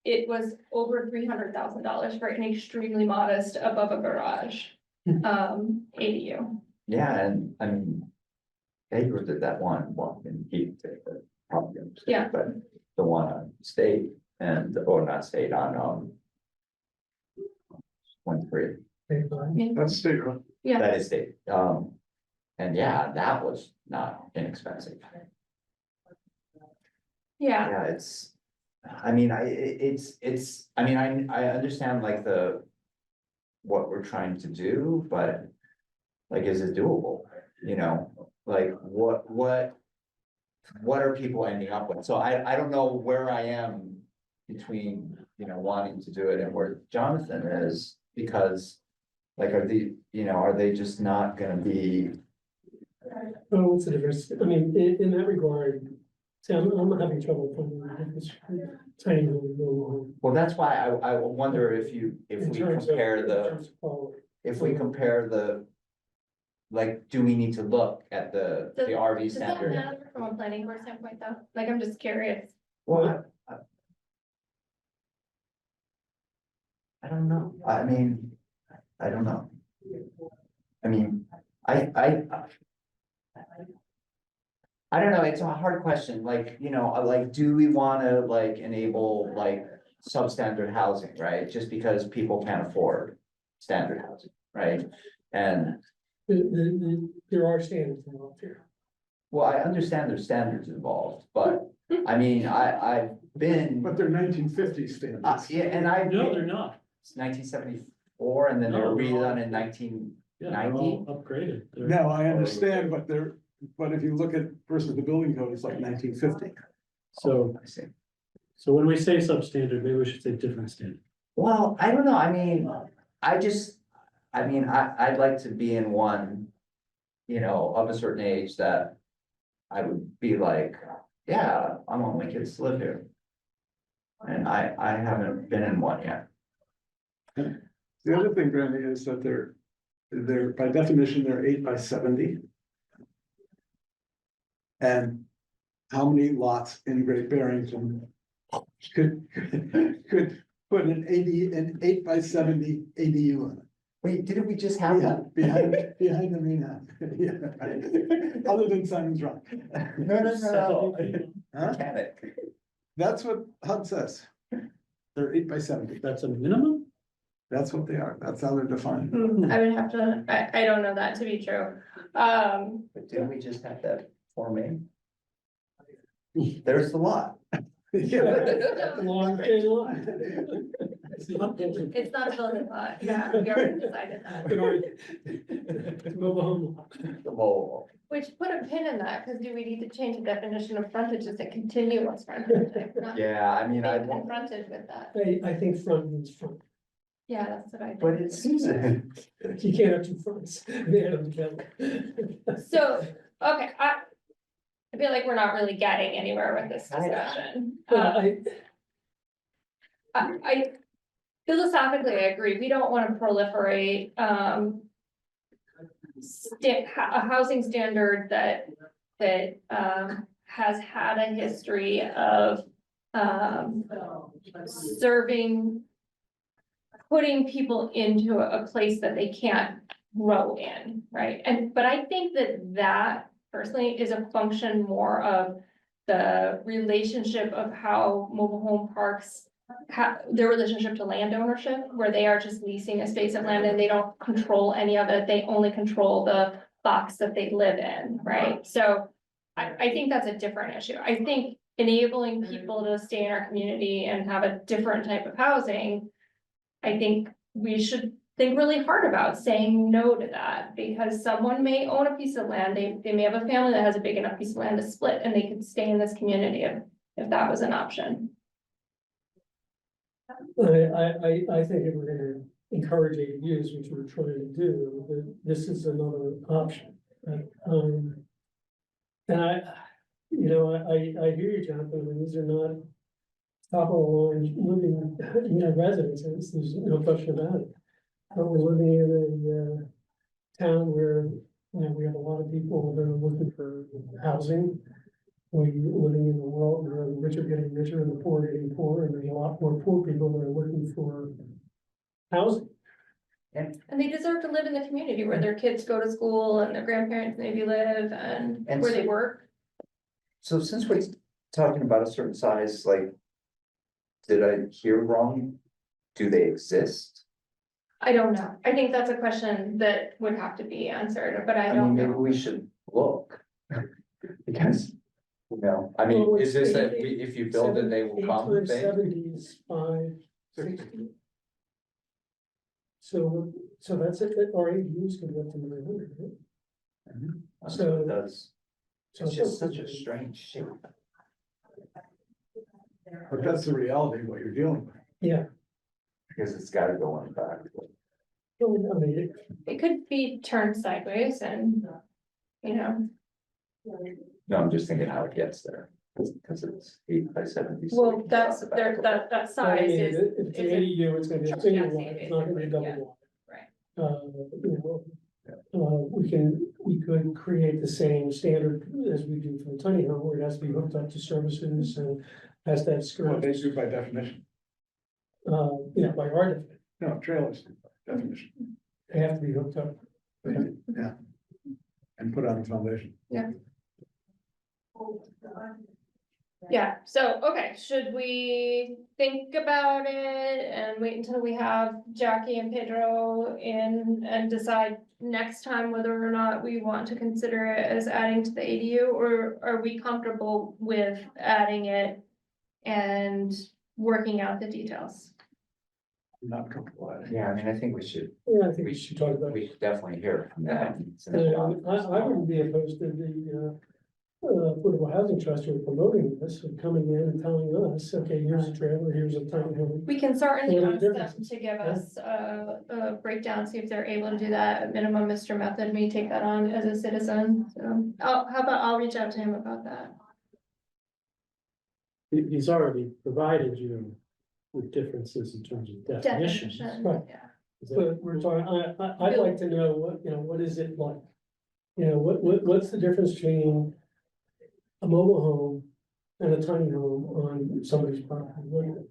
it was over $300,000 for an extremely modest above a garage ADU. yeah, and I mean. Neighbors did that one, in Heath, probably, Yeah. but the one on state and, or not state, on, 1-3. That's state road. Yeah, That is state, and yeah, that was not inexpensive. yeah, Yeah, it's, I mean, I mean, I understand like what we're trying to do, but like, is it doable? Like, what are people ending up with? So I don't know where I am between, wanting to do it and where Jonathan is, because like, are they just not gonna be, Oh, what's the difference? I mean, in that regard, see, I'm having trouble finding the difference between tiny home and mobile home. well, that's why I wonder if in we terms of- compare in the, terms of quality. if we compare the. Like, do we need to look at the RV does that standard? matter from a planning board standpoint though? Like, I'm just curious. Well, I don't know, I mean, I don't know. I mean, I don't know, it's a hard question, like, do we wanna like enable like substandard housing, right? Just because people can't afford standard housing, right? And, There are standards involved here. well, I understand there's standards involved, but, I mean, I've been. But they're 1950s standards. Yeah, and I. No, they're not. It's 1974, and then they were No, they're all- redone in 1990. Yeah, they're all upgraded. They're- No, I understand, but if you look at versus the building code, it's like 1950. So, I see. so when we say substandard, maybe we should say different standard. Well, I don't know, I mean, I'd like to be in one, of a certain age that I would be like, yeah, I want my kids to live here. And I haven't been in one yet. The other thing, Brandy, is that they're by definition, they're 8 by 70. And how many lots in Great Barrington could put an 8 by 70 ADU in it? Wait, didn't we just have Yeah, one? behind the arena. Yeah, right. Other than Simon's Rock. No. Huh? Mechanic. That's what HUD says. They're 8 by 70. That's a minimum? That's what they are. That's how they're defined. I would have to, I don't know that to be true. But didn't we just have that Form A? There's the lot. Yeah. Long chain line. It's not a building lot, yeah, we already decided that. Mobile home lot. The mole. Which put a pin in that, because do we need to change the definition of frontage, is it continuous frontage? Not Yeah, I mean, I big won't, frontage with that, I think front means front. yeah, that's what I think. but it's. You can't have two fronts. They have them together. So, okay, I feel like we're not really getting anywhere with this discussion. Well, I philosophically, I agree, we don't wanna proliferate, a housing standard that has had a history of, serving, putting people into a place that they can't grow in, right? But I think that personally is a function more of the relationship of how mobile home parks their relationship to land ownership, where they are just leasing a space of land and they don't control any of it, they only control the box that they live in, right? So I think that's a different issue. I think enabling people to stay in our community and have a different type of housing, I think we should think really hard about saying no to that, because someone may own a piece of land, they may have a family that has a big enough piece of land to split, and they could stay in this community if that was an option. I think if we're gonna encourage ADUs, which we're trying to do, that this is another option. And I hear you, Jonathan, I mean, these are not top of the line living, residences, there's no question about it. But we're living in a town where, we have a lot of people that are looking for housing. We're living in a world where the rich are getting richer and the poor are getting poorer, and there's a lot more poor people that are looking for housing. And they deserve to live in the community where their kids go to school and their grandparents maybe live and And where they so- work. So since we're talking about a certain size, like, did I hear wrong? Do they exist? I don't know. I think that's a question that would have to be answered, but I I don't mean, maybe know. we should look. Because, I mean, Well, is this it's that if you build it, they will come? 8 times they- 70 is 560. So that's it, our ADUs can go up to 900, right? So So- it does, So it's just such a strange shape. But that's the reality of what you're dealing with. Yeah, Because it's gotta go on back. well, I mean, It could be turned sideways and, No, I'm just thinking how it gets there, because it's 8 by 70. so well, it can that's, drop there, back. that I size mean, is, if it's an is a- ADU, it's gonna be a single Yeah, one, it's not gonna be a double yeah. one. Right. We could create the same standard as we do for the tiny home, where it has to be hooked up to services and has that What skirt, they do by definition. by our definition, No, trailers, definition, they have to be hooked up. yeah. And put on a foundation. Yeah, so, okay, should we think about it and wait until we have Jackie and Pedro in and decide next time whether or not we want to consider it as adding to the ADU, or are we comfortable with adding it and working out the details? I'm not comfortable at it. Yeah, I mean, I think we should, Yeah, I think we should talk about it. we should definitely hear from them. I wouldn't be opposed to the affordable housing trust who are promoting this, and coming in and telling us, okay, here's a trailer, here's a tiny home. We can certainly Well, ask them differences, to give yeah. us a breakdown, see if they're able to do that. At minimum, Mr. Method may take that on as a citizen, so, how about I'll reach out to him about that. he's already provided you with differences in terms of definitions. Definition, Right. yeah. Is that- But we're talking, I'd like to know what, what is it like? What's the difference between a mobile home and a tiny home on somebody's property?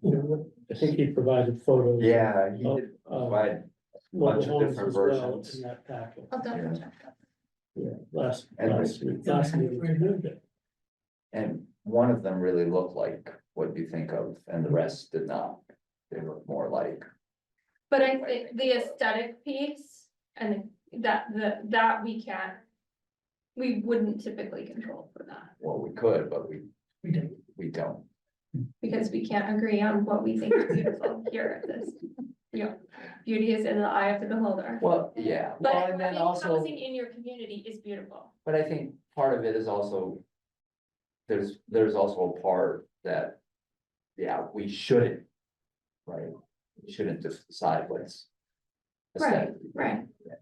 What, I think he provided photos. Yeah, he of, did uh, provide, mobile bunch of homes different as well versions. in that packet. I'll double check that. Yeah, last And- week, last meeting. and one of them really looked like what you think of, and the rest did not. They look more like, But I think the aesthetic piece and that we can't. We wouldn't typically control for that, well, we could, but we do. we don't. because we can't agree on what we think is beautiful here at this. Beauty is in the eye of the beholder. Well, yeah, But well, and then also, housing in your community is beautiful. but I think part of it is also. There's also a part that, yeah, we shouldn't. Right, we shouldn't just decide what's. Right, aesthetically right. as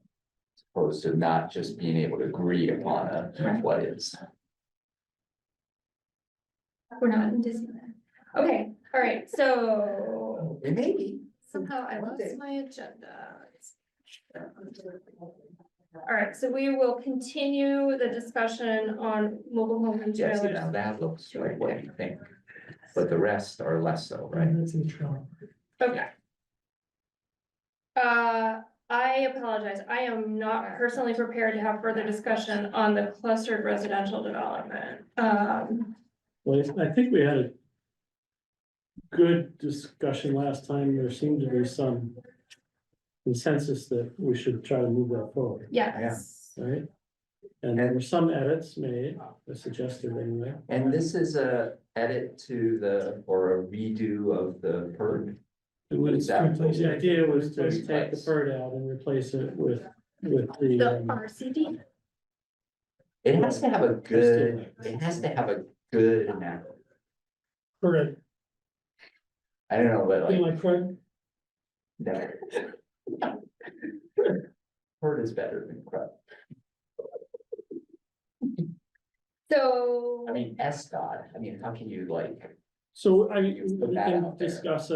opposed to not just being able to agree upon Right. what is. We're not in Disneyland. Okay, all right, so It may be. somehow I One lost day. my agenda. All right, so we will continue the discussion on mobile home and Yes, now trailers. that looks like what you think, but the rest are less so, right? That's in the trailer. Okay. I apologize. I am not personally prepared to have further discussion on the clustered residential development. Well, I think we had a good discussion last time. There seemed to be some consensus that we should try to move that forward, yes. right? And there were some edits made, suggested anyway. And this is a edit to the, or a redo of the PERD. It was, Is that- the idea was to Replace. take the bird out and replace it with the. The RCD, It has to have a good, it has to have a good amount. Correct. I don't know, but You like, like Craig? no. PERD is better than CRUD. so. I mean, SDOT, I mean, how can you like, So we Put that can out there. discuss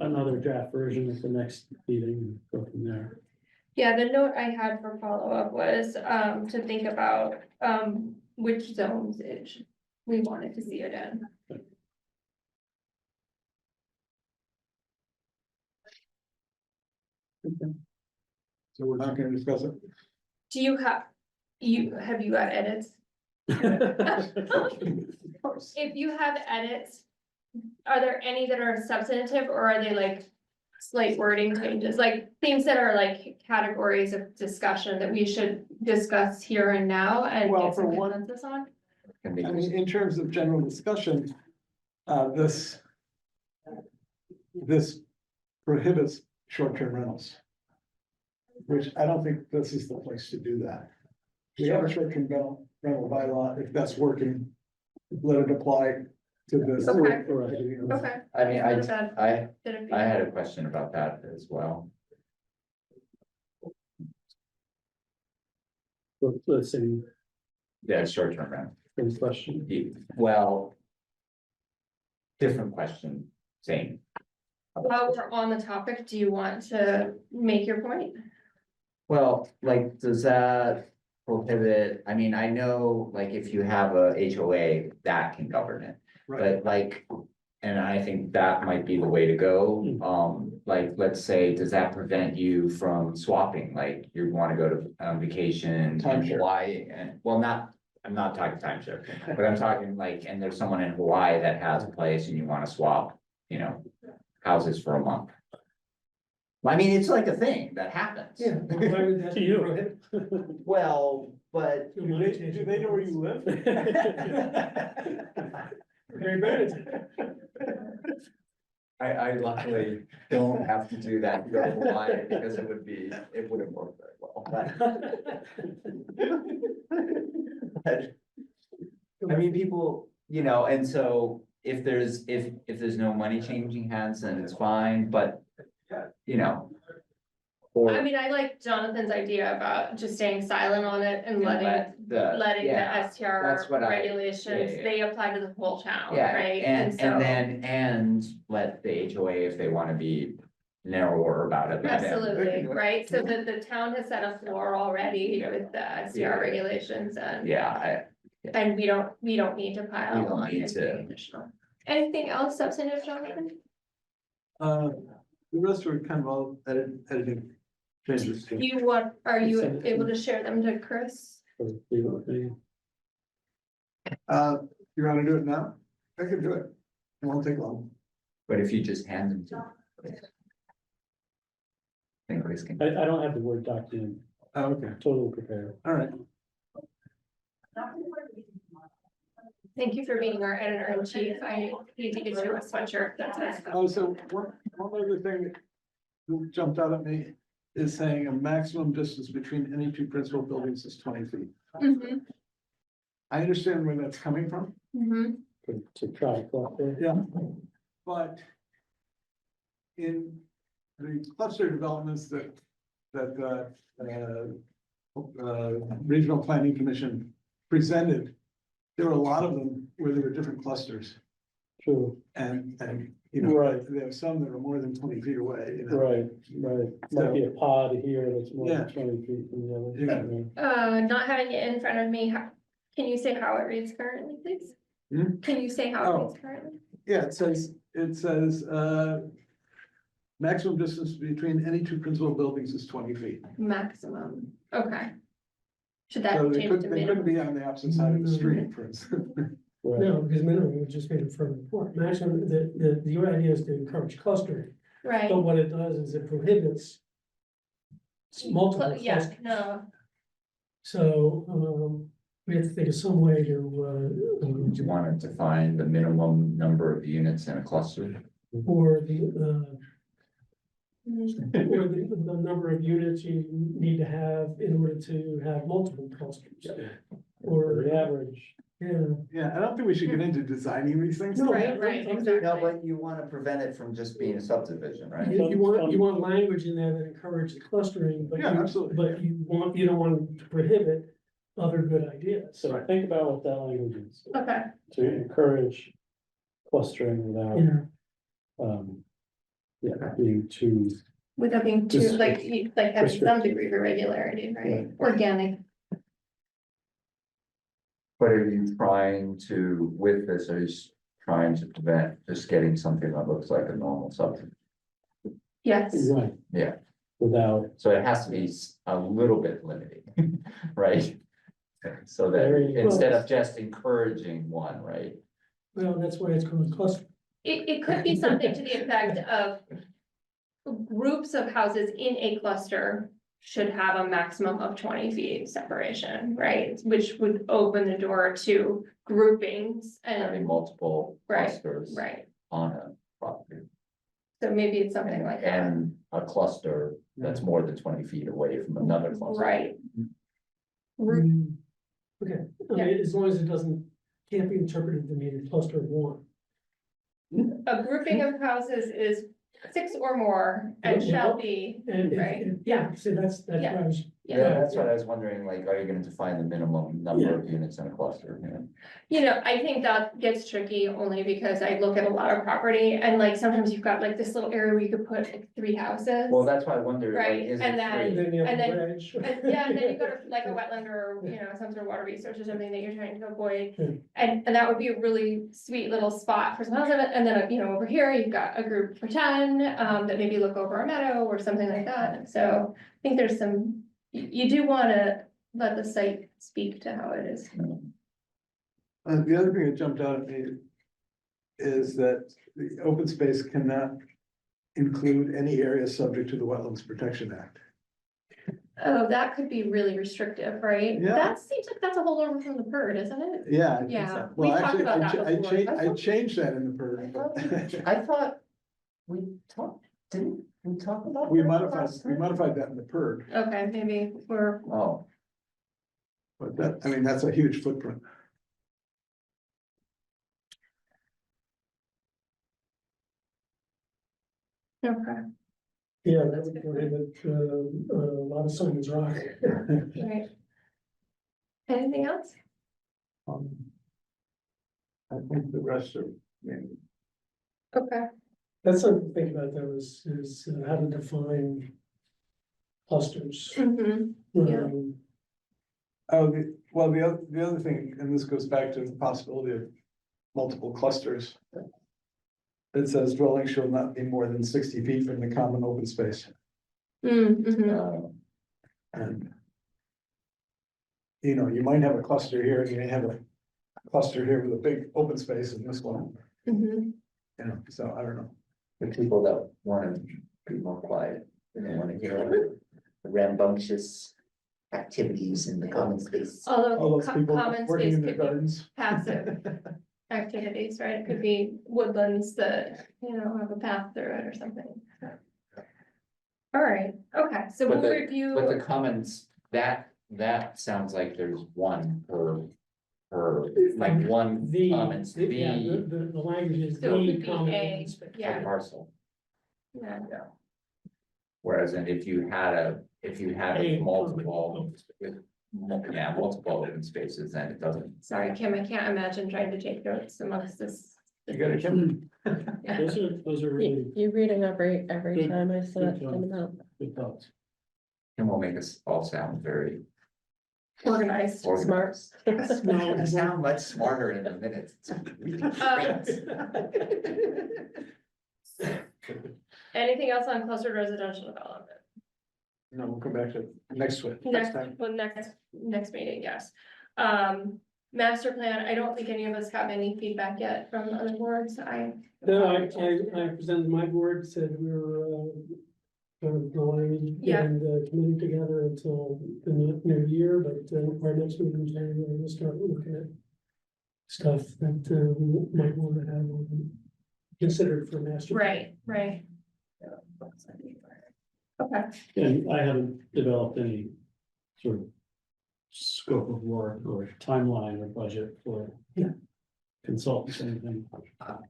another draft version at the next meeting, and go from there. Yeah, the note I had for follow-up was, to think about, which zones we wanted to see it in. So we're not gonna discuss it. Do you have got edits? If you have edits, are there any that are substantive or are they like slight wording changes, like things that are like categories of discussion that we should discuss here and now and Well, get some for one- consensus on? can they I just mean, in terms of general discussion, this prohibits short-term rentals. Which I don't think this is the place to do that. We have a short-term rental bylaw, if that's working, let it apply to this. Okay. You know. Okay. I mean, Not a bad I bit of had a question about that as well. Let's see, Yeah, short-term rental. any question? Well. Different question, same. While we're on the topic, do you want to make your point? Well, like, does that prohibit, I mean, I know, like, if you have a HOA, that can govern it. Right, But like, and I think that might be the way to go, like, let's say, does that prevent you from swapping, like, you wanna go to vacation in Timeshare. Hawaii, and, well, I'm not talking timeshare, but I'm talking like, and there's someone in Hawaii that has a place and you wanna swap, houses for a month. I mean, it's like a thing that happens. Yeah. Why would that To be you. prohibited? Well, but. do they know where you live? Very good. I luckily don't have to do that, to go to Hawaii, because it wouldn't work very well. But, I mean, people, and so if there's no money changing hands, then it's fine, but, Or mean, I like Jonathan's idea about just staying silent on it and And letting let the yeah, STR that's what regulations, yeah. they apply to the whole town, yeah, right? and so- then, and let the HOA, if they wanna be narrower about it. let them. Absolutely, right, so the town has set a floor already with the STR Yeah. regulations and. Yeah, And we don't need to We pile don't on need anything to. additional. Anything else substantive, Jonathan? The rest were kind of all editing changes. Do you want, are you Send it to able me. to share them to Chris? for the opening. You wanna do it now? I can do it. It won't take long. but if you just hand them to. I think Chris can. I don't have the Word document Oh, okay, totally prepared. all right. Thank you for being our editor in chief. I need to get you a sweatshirt that says. Oh, so one other thing that jumped out at me is saying a maximum distance between any two principal buildings is 20 feet. Mhm, I understand where that's coming from, mhm. To try to cluster. yeah, but in the cluster developments that Regional Planning Commission presented, there were a lot of them where there were different clusters, True, and, you know, Right. there are some that are more than 20 feet away, you know. right. Might be a pod here that's more Yeah. than 20 feet from the other. Yeah. Not having it in front of me, can you say how it reads currently, please? Hmm? Can you say how it Oh. reads currently? Yeah, it says, maximum distance between any two principal buildings is 20 feet. Maximum, okay. Should So that they change could, to they couldn't minimum? be on the opposite side of the street, for instance. Right, No, because minimum would just be the front report. Maximum, the idea is to encourage clustering, Right. but what it does is it prohibits multiple Yeah, clusters. no, So, we have to think of some way to, Do you want to define the minimum number of units in a cluster? or the, Mhm. or the number of units you need to have in order to have multiple clusters. or Or, the average. yeah. Yeah, I don't think we should get into designing these things. No, Right, right, exactly. No, but you wanna prevent it from just being a subdivision, right? You want language in there that encourages clustering, but Yeah, you, absolutely. but you don't want to prohibit other good ideas. So think about what that language is, Okay, to encourage clustering without, Yeah, being too. without being too, Just like, like having some prescriptive. degree of irregularity, right? Organic. But are you trying to, with this, are you trying to prevent just getting something that looks like a normal subdivision? Yes, Right. Yeah. Without, So it has to be a little bit limiting, right? So that Very- instead of just encouraging one, right? well, that's why it's called cluster. it could be something to the effect of groups of houses in a cluster should have a maximum of 20 feet separation, right? Which would open the door to groupings Having and, multiple Right, clusters right, on a property. so maybe it's something like that, And a cluster that's more than 20 feet away from another cluster. right? Group, Okay, I mean, as long as it can't be interpreted to mean a cluster of one. a grouping of houses is 6 or more and shall be, And, Right. yeah, so that's what I was. Yeah, that's what I was wondering, like, are you gonna define the minimum number of units in a cluster? you know, I think that gets tricky only because I look at a lot of property and like sometimes you've got like this little area where you could put like 3 houses. Well, that's why I wondered, like, Right, is and it then- And three? then you have And the then- bridge. Yeah, and then you go to like a wetland or, you know, some sort of water resource or something that you're trying to avoid. Hmm. And that would be a really sweet little spot for some house of it, and then, you know, over here, you've got a group for 10, that maybe look over a meadow or something like that, so I think there's some, you do wanna let the site speak to how it is. The other thing that jumped out at me is that the open space cannot include any area subject to the Wetlands Protection Act. Oh, that could be really restrictive, right? Yeah. That seems like that's a whole over from the bird, isn't it? Yeah. I think Yeah, so. we Well, talked actually, about that before. I changed that in the permit, but I thought we talked, didn't we talk about? we that modified, last we time? modified that in the PERD, Okay, maybe we're, Oh, but that, I mean, that's a huge footprint. okay. Yeah, that would prohibit, a lot of Simon's Rock. Right. Anything else? I think the rest are, Okay, That's something to think about though, is how to define clusters. mhm, Yeah. oh, the other thing, and this goes back to the possibility of multiple clusters. It says dwelling shall not be more than 60 feet from the common open space, mhm, and. You know, you might have a cluster here, and you may have a cluster here with a big open space in this one, mhm. you know, so I don't know. The people that wanna be more quiet, and they wanna hear the rambunctious activities in the common space. All Although those people common working space in their could be gardens. passive activities, right? It could be woodlands that, you know, have a path through it or something. All right, okay, so But we'll the- review. But the commons, that sounds like there's one per, like one The, commons, yeah, the the language is So it the could be common a- open space. yeah. parcel. Yeah, Whereas and if you had A common multiple, open space. multiple open spaces, then it doesn't. sorry, Kim, I can't imagine trying to take notes amongst this. You got it, Kim? Those are really You're reading every Good- time I good send job. them out. good thoughts. And will make us all sound very Organized. organized. No, Gonna sound much smarter in a minute. It's really great. Anything else on clustered residential development? No, we'll come back to next week, next Next, time. well, next meeting, yes. Master plan, I don't think any of us have any feedback yet from other boards, No, I presented my board, said we were, kind of going, Yeah. getting the committee together until the new year, but, our next meeting in January, we'll start looking at stuff that, we might want to have considered for master. Right, right. Okay, And I haven't developed any sort of scope of work or timeline or budget for consultants, or anything.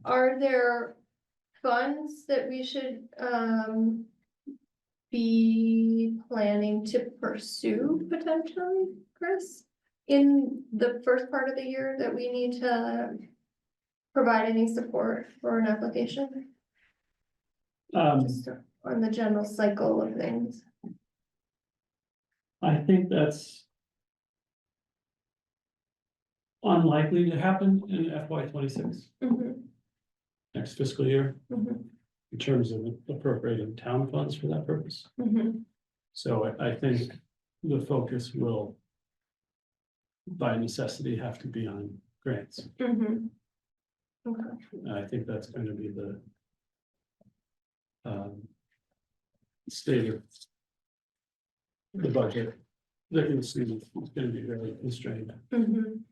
are there funds that we should, be planning to pursue potentially, Chris? In the first part of the year that we need to provide any support for an application? Just on the general cycle of things. I think that's unlikely to happen in FY 26 Mhm, next fiscal year, mhm, in terms of appropriating town funds for that purpose. mhm. So I think the focus will by necessity have to be on grants. Mhm. Okay, And I think that's going to be the state of the budget. They're going to see it's going to be very constrained. mhm.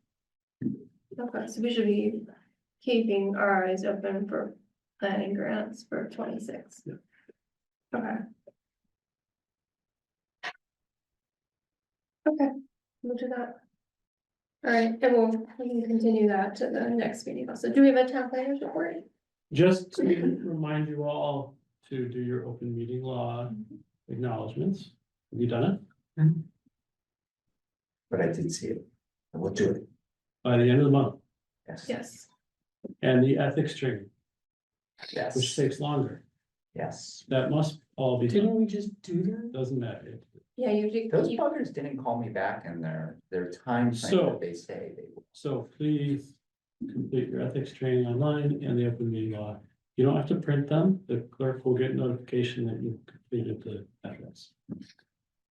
Okay, so we should be keeping our eyes open for planning grants for 26. Yeah. Okay. Okay, we'll do that. All right, and we can continue that to the next meeting also. Do we have a town planners report? Just to remind you all to do your open meeting law acknowledgements. Have you done it? But I did see it. I will do it. By the end of the month, Yes. Yes. and the ethics training, which Yes. takes longer, Yes. that must all be Didn't done, we just do that? doesn't matter. Yeah, you Those do. buggers didn't call me back in their time frame So- that they say they will. So please complete your ethics training online and the open meeting law. You don't have to print them, the clerk will get notification that you've completed the ethics. Of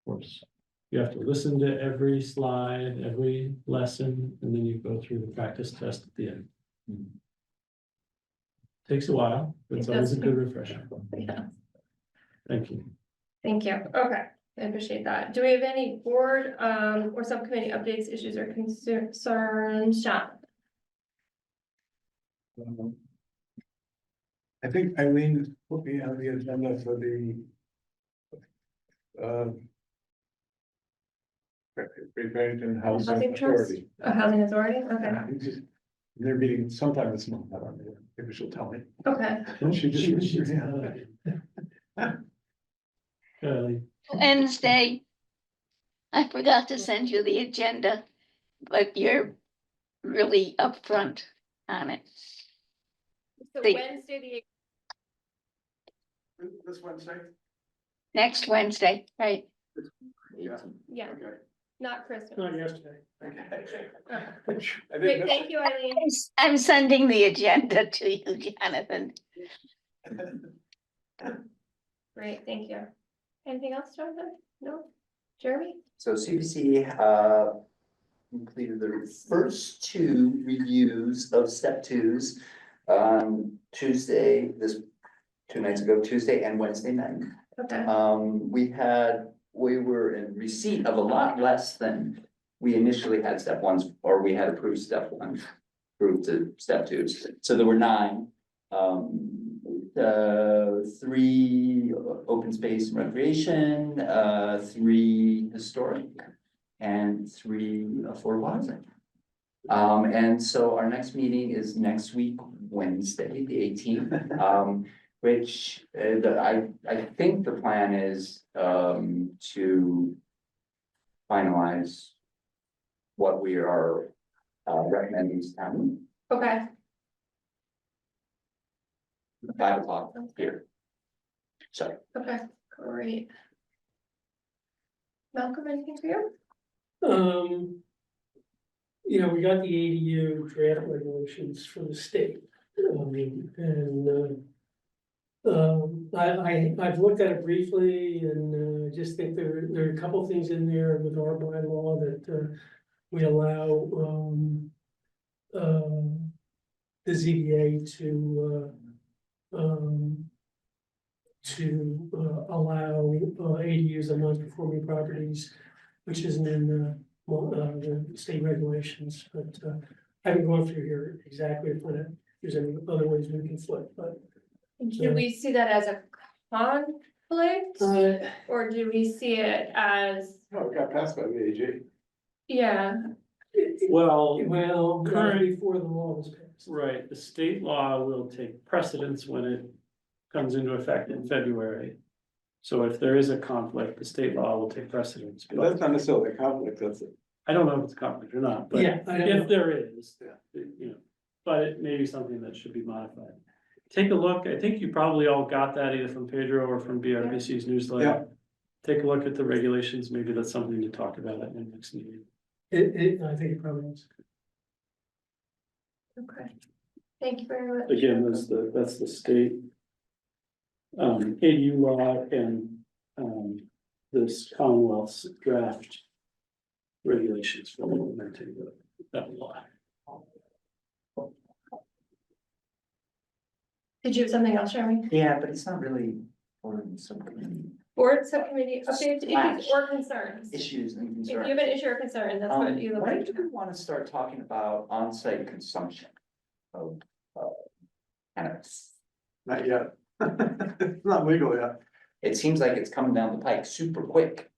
course, you have to listen to every slide, every lesson, and then you go through the practice test at the end. Takes a while, but it's It always a does. good refresher. Yeah, Thank you. thank you. Okay, I appreciate that. Do we have any board or subcommittee updates, issues or concerns? Sean? I think Eileen put me on the agenda for the. Barrington Housing Housing Trust? Authority. A housing authority? Okay, They're meeting sometime this month, I don't know, maybe she'll tell me. okay. She just raised her hand. Wednesday. I forgot to send you the agenda, but you're really upfront on it. So The- Wednesday, This Wednesday? Next Wednesday, right? Yeah. yeah, Okay. not Christmas. Not yesterday. Okay. Oh. I didn't Great, know. thank you, Eileen. I'm sending the agenda to you, Jonathan. Great, thank you. Anything else, Jonathan? No? Jeremy? So CPC, completed the first two reviews of step twos. Tuesday, 2 nights ago, Tuesday and Wednesday night. Okay, We were in receipt of a lot less than we initially had step ones, or we had approved step one, approved to step twos. So there were 9. 3 open space and recreation, 3 historic, and 3 affordable housing. And so our next meeting is next week, Wednesday, the 18th. Which I think the plan is to finalize what we are recommending to town, okay. 5 o'clock here. So, Okay, great. Malcolm, anything for you? We got the ADU draft regulations from the state. I've looked at it briefly and I just think there are a couple things in there with our bylaw that we allow the ZBA to allow ADUs on non-conforming properties, which isn't in the state regulations, but I haven't gone through here exactly if there's any other ways we can flip, but. Do we see that as a conflict? Or do we see it as, No, it got passed by the AG. yeah, Well, Well, Current- before the law was passed. right, the state law will take precedence when it comes into effect in February. So if there is a conflict, the state law will take precedence. But that's not necessarily a conflict, that's it. I don't know if it's a conflict or not, but Yeah, I don't know. if there is, Yeah. but it may be something that should be modified. Take a look, I think you probably all got that either from Pedro or from BRPC's newsletter. Yeah. Take a look at the regulations, maybe that's something to talk about at the next meeting. I think it probably is. okay. Thank you very much. Again, that's the state. ADU law and, this Commonwealth's draft regulations for implementing that law. Did you have something else, Jeremy? yeah, but it's not really for subcommittee Board subcommittee updates, issues or concerns? issues and If you concerns. have an issue or concern, that's what you look When like. do we want to start talking about on-site consumption of cannabis? Not yet. It's not legal yet. It seems like it's coming down the pike super quick,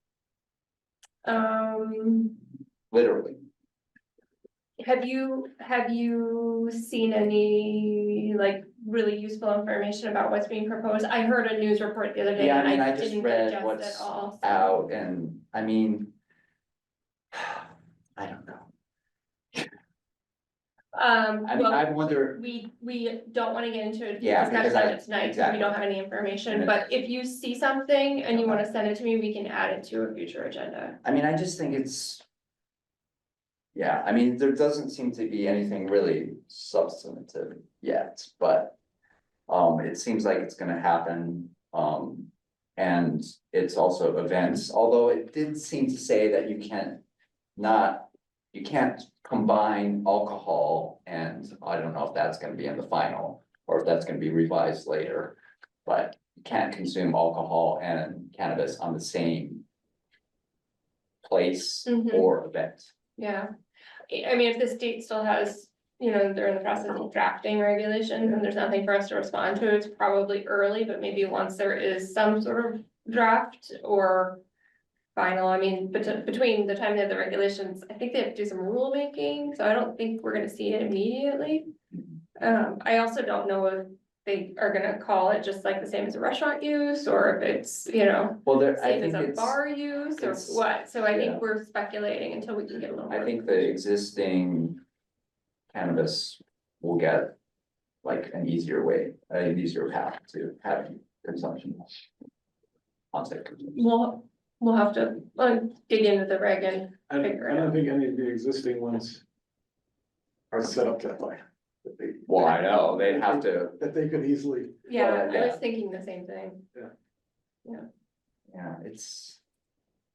literally. Have you seen any like really useful information about what's being proposed? I heard a news report the other day Yeah, I and mean, I I just didn't read digest what's it all. so- out and, I mean, I don't know. I mean, well, I wonder, we don't wanna get into a Yeah, because discussion I- of it tonight, because exactly. we don't have any information, And but if you see something and you wanna send it to me, we can add it to a future agenda. I mean, I just think it's. Yeah, I mean, there doesn't seem to be anything really substantive yet, but. It seems like it's gonna happen, and it's also events, although it did seem to say that you can't combine alcohol, and I don't know if that's gonna be in the final, or if that's gonna be revised later. But you can't consume alcohol and cannabis on the same place Mhm. or event. Yeah, I mean, if the state still has, they're in the process of drafting regulations and there's nothing for us to respond to, it's probably early, but maybe once there is some sort of draft or final, I mean, between the time they have the regulations, I think they have to do some rulemaking, so I don't think we're gonna see it immediately. I also don't know if they are gonna call it just like the same as a restaurant use, or if it's, you know, Well, I same as think a it's, bar use, or it's- what, so I yeah. think we're speculating until we can get a little I more. think the existing cannabis will get like an easier way, an easier path to having consumption. On-site consumption. We'll have to dig into the reg and I figure it don't out. think any of the existing ones are set up that way. Well, I know, they'd have to, That they could easily, Yeah, Well, I yeah. was thinking the same thing, yeah, it's,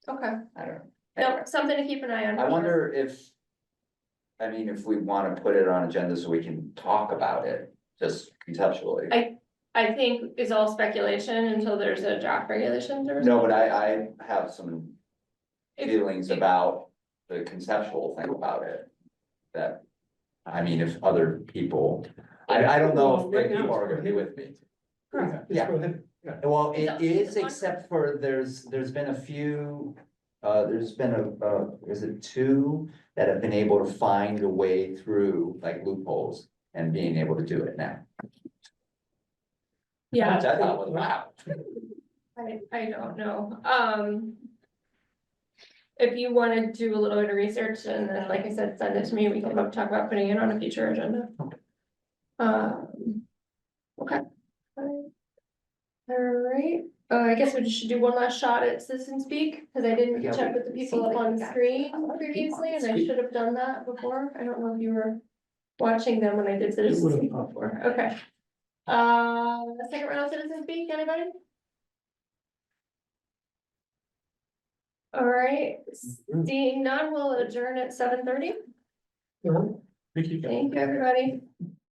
okay, I don't know. no, Anyway, something to keep an eye on. I wonder if. I mean, if we wanna put it on agenda so we can talk about it, just conceptually. I think it's all speculation until there's a draft regulations or. No, but I have some If- feelings about the conceptual thing about it. That, I mean, if other people, I don't know Well, right if now people it's are gonna be with me. Correct. It's Yeah. prohibited. Well, It's it is, on- except for there's been a few, there's been is it two that have been able to find a way through like loopholes and being able to do it now. Yeah, Which I thought was wow. I don't know, if you wanna do a little bit of research and then, like I said, send it to me, we can talk about putting it on a future agenda. Okay. Alright, I guess we should do one last shot at citizen speak, cause I didn't Yeah, check with the people up on the screen previously, and I should have done that before, I don't know if you were watching them when I did citizen would've speak popped. before, okay. Second round of citizen speak, anybody? Alright, seeing none, we'll adjourn at 7:30. Thank you. Thank you, everybody.